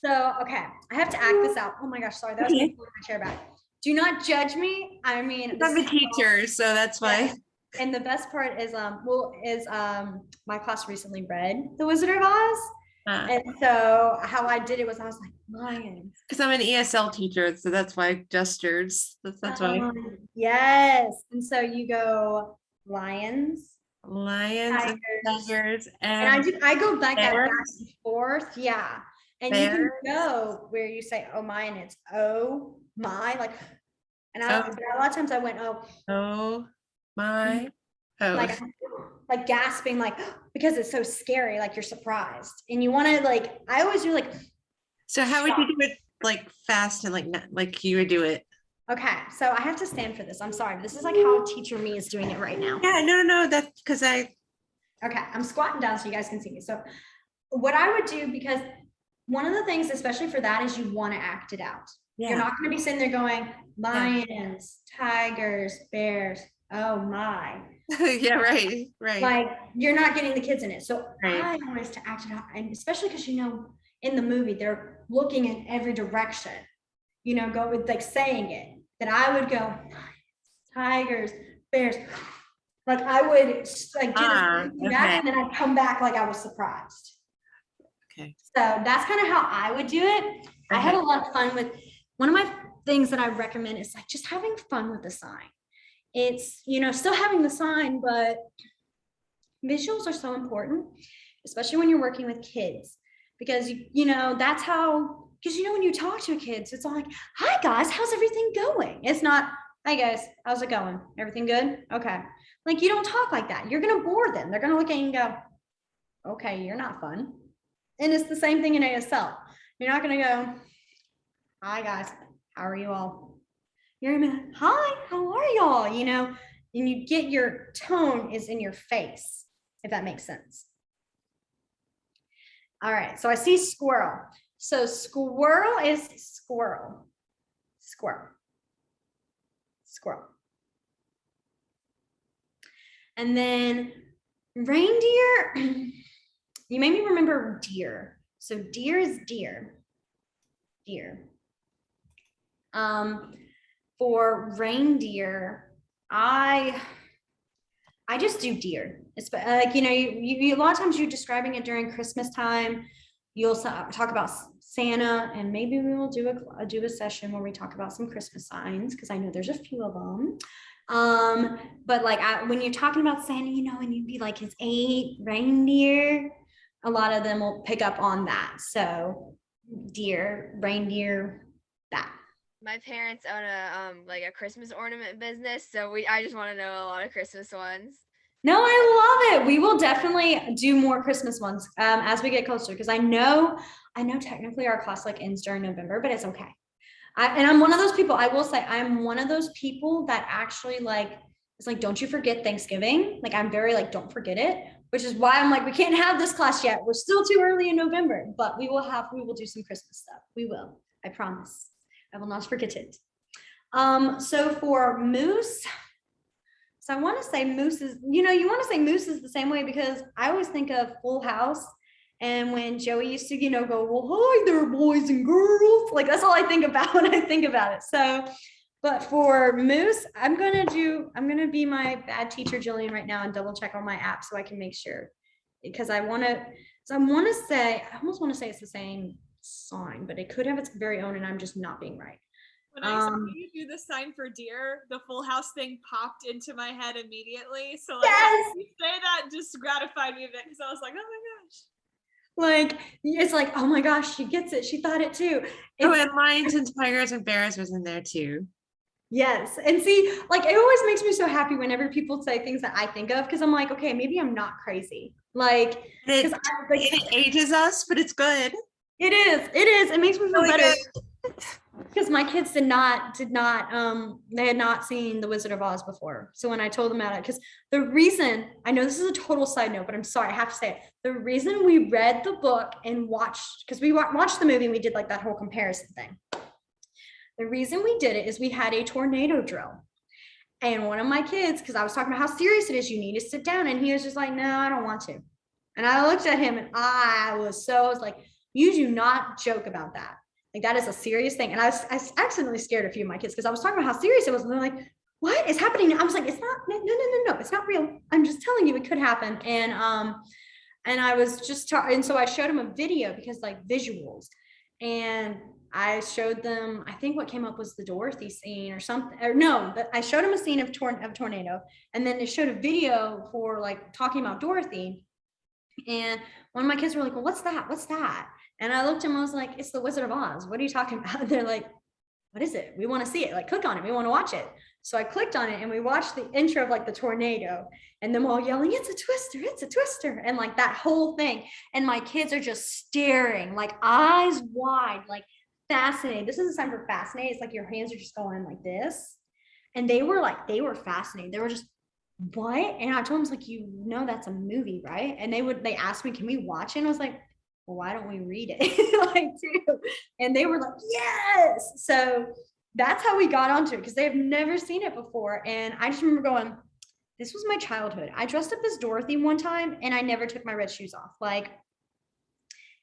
So, okay, I have to act this out. Oh my gosh, sorry, that was me pulling my chair back. Do not judge me. I mean, I'm a teacher, so that's why. And the best part is, my class recently read The Wizard of Oz. And so how I did it was I was like, lions. Because I'm an ESL teacher, so that's why gestures. That's why. Yes. And so you go lions, tigers, and I go back and forth. Yeah. And bears. You can go where you say, oh my, and it's oh my, like, and a lot of times I went, oh my, like gasping, like, because it's so scary, like you're surprised. And you want to like, I always do like. So how would you do it like fast and like you would do it? Okay, so I have to stand for this. I'm sorry, but this is like how teacher me is doing it right now. Yeah, no, that's because okay, I'm squatting down so you guys can see me. So what I would do, because one of the things, especially for that, is you want to act it out. Yeah. You're not going to be sitting there going, lions, tigers, bears, oh my. Yeah, right. Like, you're not getting the kids in it. So I always to act it out. And especially because, in the movie, they're looking in every direction, go with like saying it, that I would go, tigers, bears. Like I would like back and then I'd come back like I was surprised. Okay. So that's kind of how I would do it. Okay. I had a lot of fun with, one of my things that I recommend is like just having fun with the sign. It's, still having the sign, but visuals are so important, especially when you're working with kids, because, that's how, because, when you talk to kids, it's all like, hi guys, how's everything going? It's not, hi guys, how's it going? Everything good? Okay. Like, you don't talk like that. You're going to bore them. They're going to look at you and go, okay, you're not fun. And it's the same thing in ASL. You're not going to go, hi guys, how are you all? You're going to be, hi, how are y'all? And you get your tone is in your face, if that makes sense. All right, so I see squirrel. So squirrel is squirrel. And then reindeer, you made me remember deer. So deer is deer. For reindeer, I just do deer. It's like, you a lot of times you're describing it during Christmas time, You'll talk about Santa, and maybe we will do a session where we talk about some Christmas signs, because I know there's a few of them. But like when you're talking about Santa, you know, and you'd be like his 8 reindeer, a lot of them will pick up on that. So deer, reindeer, that. My parents own a like a Christmas ornament business, so I just want to know a lot of Christmas ones. No, I love it. We will definitely do more Christmas ones as we get closer, because I know technically our class like ends during November, but it's okay. And I'm one of those people, I will say, I'm one of those people that actually like, it's like, don't you forget Thanksgiving. Like, I'm very like, don't forget it, which is why I'm like, we can't have this class yet. We're still too early in November, but we will do some Christmas stuff. We will, I promise. I will not forget it. So for Moose, so I want to say Moose is, you know, you want to say Moose is the same way, because I always think of Full House. And when Joey used to, you know, go, well, hi there, boys and girls. Like, that's all I think about when I think about it. So, but for Moose, I'm going to be my bad teacher, Gillian, right now and double check on my app so I can make sure, because I almost want to say it's the same sign, but it could have its very own, and I'm just not being right. When I saw you do the sign for deer, the Full House thing popped into my head immediately. So like, Yes! you say that just gratified me a bit, because I was like, oh my gosh. Like, it's like, oh my gosh, she gets it. She thought it too. And Lions and Tigers and Bears was in there too. Yes. And see, like, it always makes me so happy whenever people say things that I think of, because I'm like, okay, maybe I'm not crazy. Like, it ages us, but it's good. It is. It makes me feel Really better. good. Because my kids did not, they had not seen The Wizard of Oz before. So when I told them about it, because the reason, I know this is a total side note, but I'm sorry, I have to say it. The reason we read the book and watched, because we watched the movie and we did like that whole comparison thing. The reason we did it is we had a tornado drill. And one of my kids, because I was talking about how serious it is, you need to sit down. And he was just like, no, I don't want to. And I looked at him and I was like, you do not joke about that. Like, that is a serious thing. And I accidentally scared a few of my kids, because I was talking about how serious it was. And they're like, what is happening? I was like, it's not, no, it's not real. I'm just telling you, it could happen. And I was just talking. And so I showed them a video, because like visuals, and I showed them, I think what came up was the Dorothy scene or something, or no, but I showed them a scene of tornado. And then they showed a video for like talking about Dorothy. And one of my kids were like, well, what's that? What's that? And I looked at him, I was like, it's The Wizard of Oz. What are you talking about? They're like, what is it? We want to see it. Like, click on it. We want to watch it. So I clicked on it and we watched the intro of like the tornado and them all yelling, it's a twister, it's a twister. And like that whole thing. And my kids are just staring, like eyes wide, like fascinated. This is a sign for fascinated. It's like your hands are just going like this. And they were fascinated. They were just, what? And I told them, it's like, you know, that's a movie, right? And they asked me, can we watch it? And I was like, well, why don't we read it? Like, too. And they were like, yes. So that's how we got onto it, because they have never seen it before. And I just remember going, this was my childhood. I dressed up as Dorothy one time and I never took my red shoes off. Like,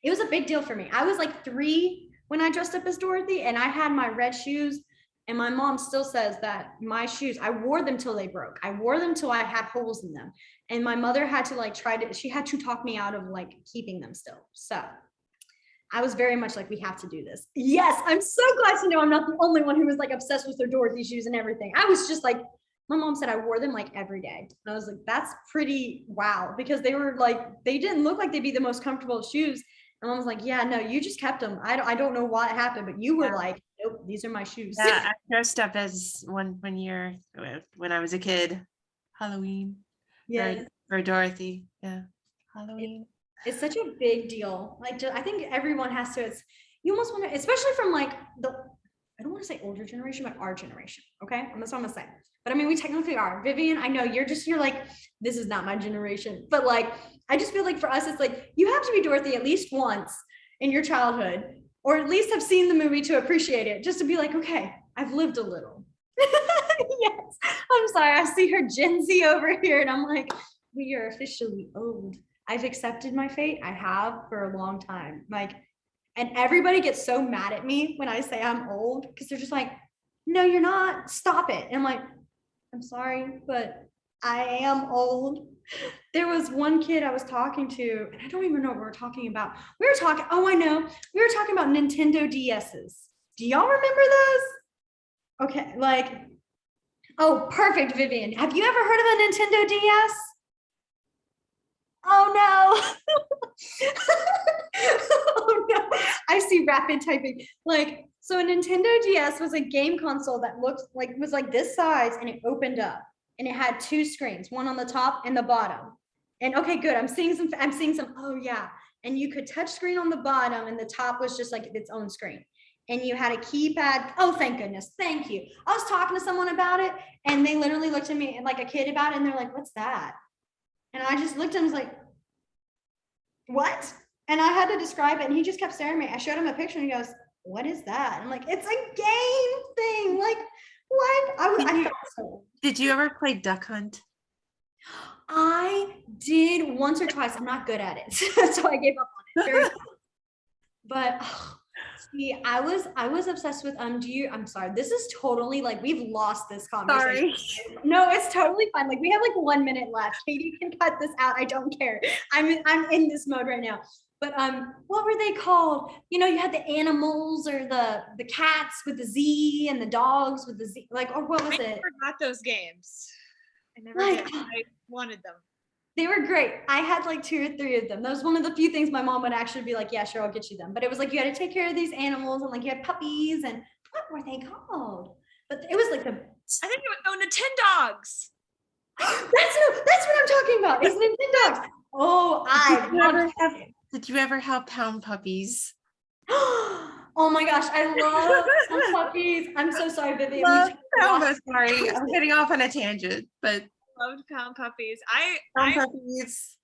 it was a big deal for me. I was like 3 when I dressed up as Dorothy, and I had my red shoes. And my mom still says that my shoes, I wore them till they broke. I wore them till I had holes in them. And my mother had to like she had to talk me out of like keeping them still. So I was very much like, we have to do this. Yes, I'm so glad to know I'm not the only one who was like obsessed with their Dorothy shoes and everything. I was just like, my mom said I wore them like every day. And I was like, that's pretty wow, because they were like, they didn't look like they'd be the most comfortable shoes. And mom was like, yeah, no, you just kept them. I don't know what happened, but you were like, nope, these are my shoes. Yeah, I dressed up as one year when I was a kid, Halloween. Yeah, for Dorothy. Yeah, Halloween. It's such a big deal. Like, I think everyone has to. You almost want to, especially from like I don't want to say older generation, but our generation. Okay, and that's what I'm gonna say. But I mean, we technically are. Vivian, I know you're like, this is not my generation. But like, I just feel like for us, it's like, you have to be Dorothy at least once in your childhood, or at least have seen the movie to appreciate it, just to be like, okay, I've lived a little. Yes, I'm sorry. I see her Gen Z over here, and I'm like, we are officially old. I've accepted my fate. I have for a long time. Like, and everybody gets so mad at me when I say I'm old, because they're just like, no, you're not. Stop it. And I'm like, I'm sorry, but I am old. There was one kid I was talking to, and I don't even know what we were talking about. We were talking, oh, I know. We were talking about Nintendo DSs. Do y'all remember those? Okay, like, oh, perfect, Vivian. Have you ever heard of a Nintendo DS? Oh no. Oh no. I see rapid typing. Like, so a Nintendo DS was a game console that looked like, was like this size, and it opened up, and it had two screens, one on the top and the bottom. And okay, good. I'm seeing some, oh yeah. And you could touch screen on the bottom, and the top was just like its own screen. And you had a keypad. Oh, thank goodness. Thank you. I was talking to someone about it, and they literally looked at me like a kid about it, and they're like, what's that? And I just looked at him and was like, what? And I had to describe it, and he just kept staring at me. I showed him a picture, and he goes, what is that? I'm like, it's a game thing. Like, what? I felt so. Did you ever play Duck Hunt? I did once or twice. I'm not good at it. So I gave up on it. But see, I was obsessed with I'm sorry, this is totally like, we've lost this conversation. Sorry. No, it's totally fine. Like, we have like 1 minute left. Katie can cut this out. I don't care. I'm in this mode right now. But what were they called? You know, you had the animals, or the cats with the Z, and the dogs with the Z, like, or what was it? I never got those games. I never like, did. I wanted them. They were great. I had like 2 or 3 of them. That was one of the few things my mom would actually be like, yeah, sure, I'll get you them. But it was like, you had to take care of these animals, and like, you had puppies, and what were they called? But it was like I think it was Nintendogs. that's what I'm talking about. It's Nintendogs. Oh, Did you ever have Pound Puppies? Oh my gosh, I love Pound Puppies. I'm so sorry, Vivian. Sorry, I'm getting off on a tangent, but loved Pound Puppies. Puppies.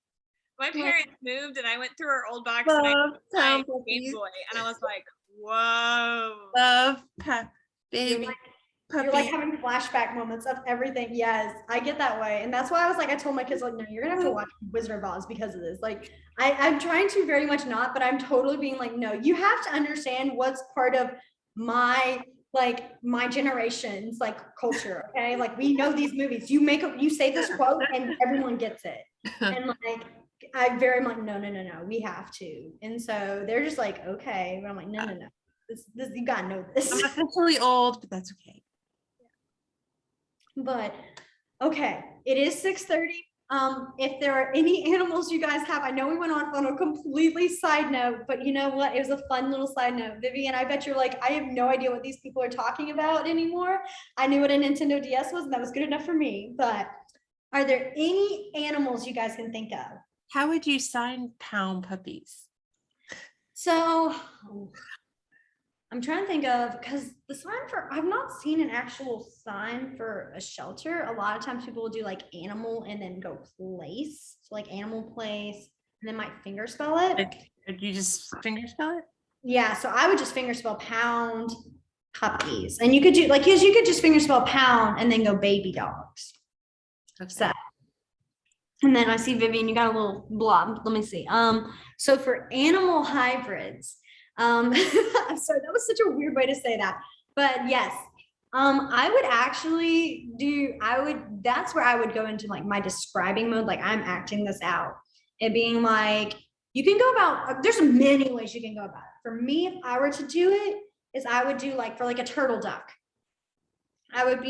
My parents moved, and I went through our old box, and I found Game Boy, and I was like, whoa. Love baby. You're like having flashback moments of everything. Yes, I get that way. And that's why I was like, I told my kids, like, no, you're gonna have to watch Wizard of Oz because of this. Like, I'm trying to very much not, but I'm totally being like, no, you have to understand what's part of my generation's like culture. Okay, like, we know these movies. You say this quote, and everyone gets it. And like, I very much no, we have to. And so they're just like, okay, but I'm like, no. This you gotta know this. I'm officially old, but that's okay. But okay, it is 6:30. If there are any animals you guys have, I know we went on a completely side note, but you know what? It was a fun little side note. Vivian, I bet you're like, I have no idea what these people are talking about anymore. I knew what a Nintendo DS was, and that was good enough for me. But are there any animals you guys can think of? How would you sign Pound Puppies? So I'm trying to think of, because the sign for, I've not seen an actual sign for a shelter. A lot of times people will do like animal and then go place. So like animal place, and then might finger spell it. Did you just finger spell it? Yeah, so I would just finger spell Pound Puppies. And you could do like, you could just finger spell pound and then go baby dogs. Okay. So, and then I see Vivian, you got a little blob. Let me see. So for animal hybrids, so that was such a weird way to say that, but yes, I would actually that's where I would go into like my describing mode. Like, I'm acting this out. It being like, you can go about, there's many ways you can go about it. For me, if I were to do it, is I would do like, for like a turtle duck, I would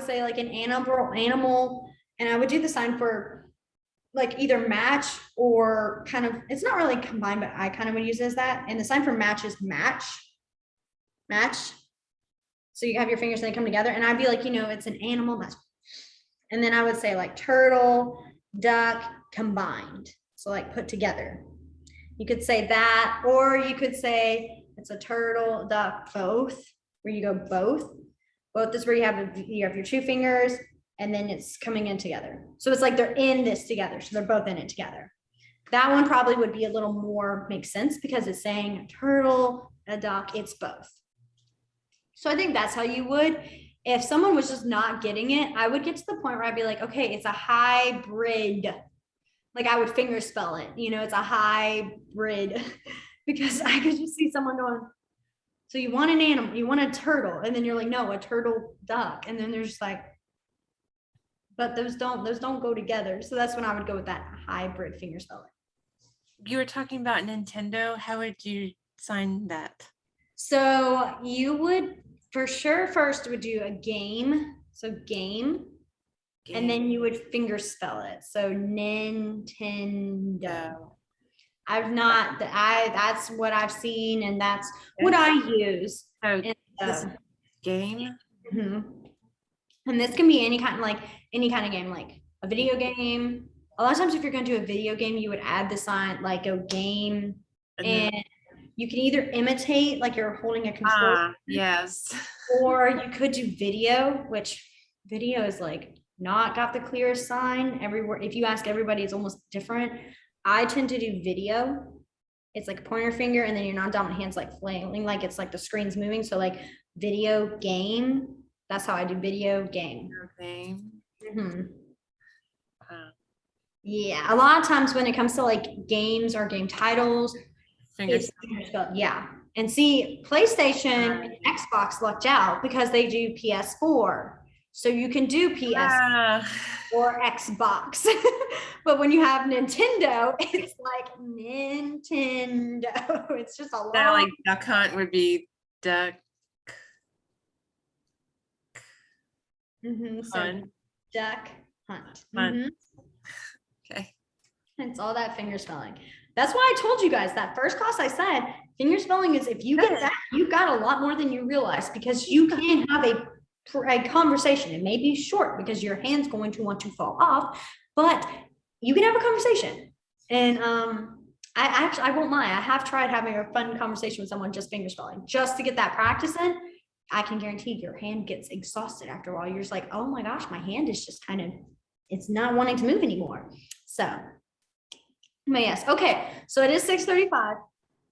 say like an animal, and I would do the sign for like either match or kind of, it's not really combined, but I kind of would use it as that. And the sign for match is match. So you have your fingers and they come together, and I'd be like, it's an animal match. And then I would say like turtle, duck combined. So like put together. You could say that, or you could say it's a turtle, duck, both, where you go both. Both is where you have your 2 fingers, and then it's coming in together. So it's like they're in this together. So they're both in it together. That one probably would be a little more makes sense, because it's saying a turtle, a duck, it's both. So I think that's how you would. If someone was just not getting it, I would get to the point where I'd be like, okay, it's a hybrid. Like, I would finger spell it, it's a hybrid, because I could just see someone going, so you want an animal, you want a turtle. And then you're like, no, a turtle duck. And then they're just like, but those don't go together. So that's when I would go with that hybrid finger spelling. You were talking about Nintendo. How would you sign that? So you would for sure first would do a game. So game. And then you would finger spell it. So Nintendo. That's what I've seen and that's what I use. So And, this game. mhm. And this can be any kind of game, like a video game. A lot of times if you're going to do a video game, you would add the sign like a game and you can either imitate like you're holding a controller. Yes. Or you could do video, which video is like not got the clearest sign everywhere. If you ask everybody, it's almost different. I tend to do video. It's like a pointer finger and then your non-dominant hand's like flailing, like it's like the screen's moving. So like video game, that's how I do video game. Game. Mm-hmm. Yeah, a lot of times when it comes to like games or game titles, it's fingerspelled. Yeah. And see, PlayStation and Xbox lucked out because they do PS4. So you can do PS or Xbox. But when you have Nintendo, it's like Nintendo. It's just a lot. So like Duck Hunt would be Duck So Duck Hunt. Okay. It's all that finger spelling. That's why I told you guys that first class I said finger spelling is if you get that, you've got a lot more than you realize because you can have a conversation. It may be short because your hand's going to want to fall off, but you can have a conversation. And I won't lie, I have tried having a fun conversation with someone just finger spelling, just to get that practice in. I can guarantee your hand gets exhausted after a while. You're just like, oh my gosh, my hand is just kind of, it's not wanting to move anymore. So, but yes, okay. So it is 6:35.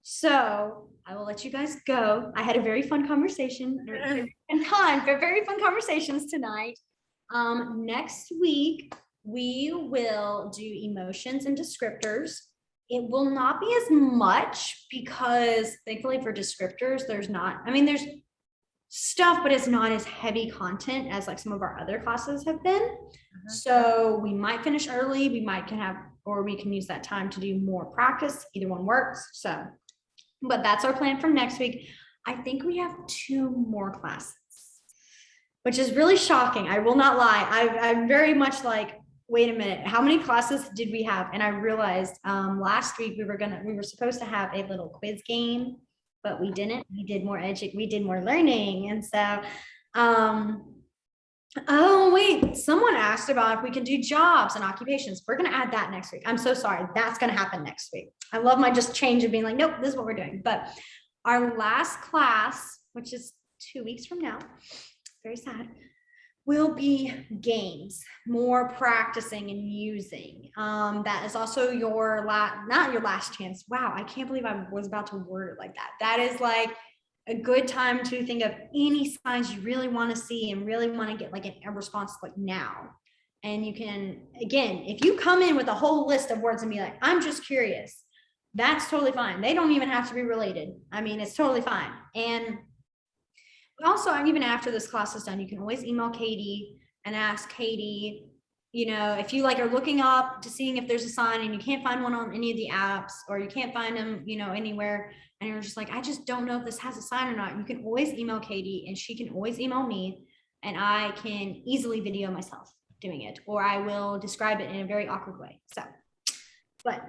So I will let you guys go. I had a very fun conversation and very fun conversations tonight. Next week, we will do emotions and descriptors. It will not be as much because thankfully for descriptors, there's stuff, but it's not as heavy content as like some of our other classes have been. So we might finish early, we can use that time to do more practice. Either one works. So, but that's our plan for next week. I think we have 2 more classes, which is really shocking. I will not lie. I'm very much like, wait a minute, how many classes did we have? And I realized last week we were supposed to have a little quiz game, but we didn't. We did more learning. And so, oh wait, someone asked about if we can do jobs and occupations. We're going to add that next week. I'm so sorry. That's going to happen next week. I love my just change of being like, nope, this is what we're doing. But our last class, which is 2 weeks from now, very sad, will be games, more practicing and using. That is also not your last chance. Wow, I can't believe I was about to word it like that. That is like a good time to think of any signs you really want to see and really want to get like a response like now. And you can, again, if you come in with a whole list of words and be like, I'm just curious, that's totally fine. They don't even have to be related. I mean, it's totally fine. And also, even after this class is done, you can always email Katie and ask Katie, if you like are looking up to seeing if there's a sign and you can't find one on any of the apps or you can't find them, anywhere. And you're just like, I just don't know if this has a sign or not. You can always email Katie and she can always email me and I can easily video myself doing it, or I will describe it in a very awkward way. So, but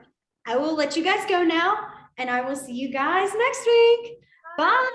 I will let you guys go now and I will see you guys next week. Bye.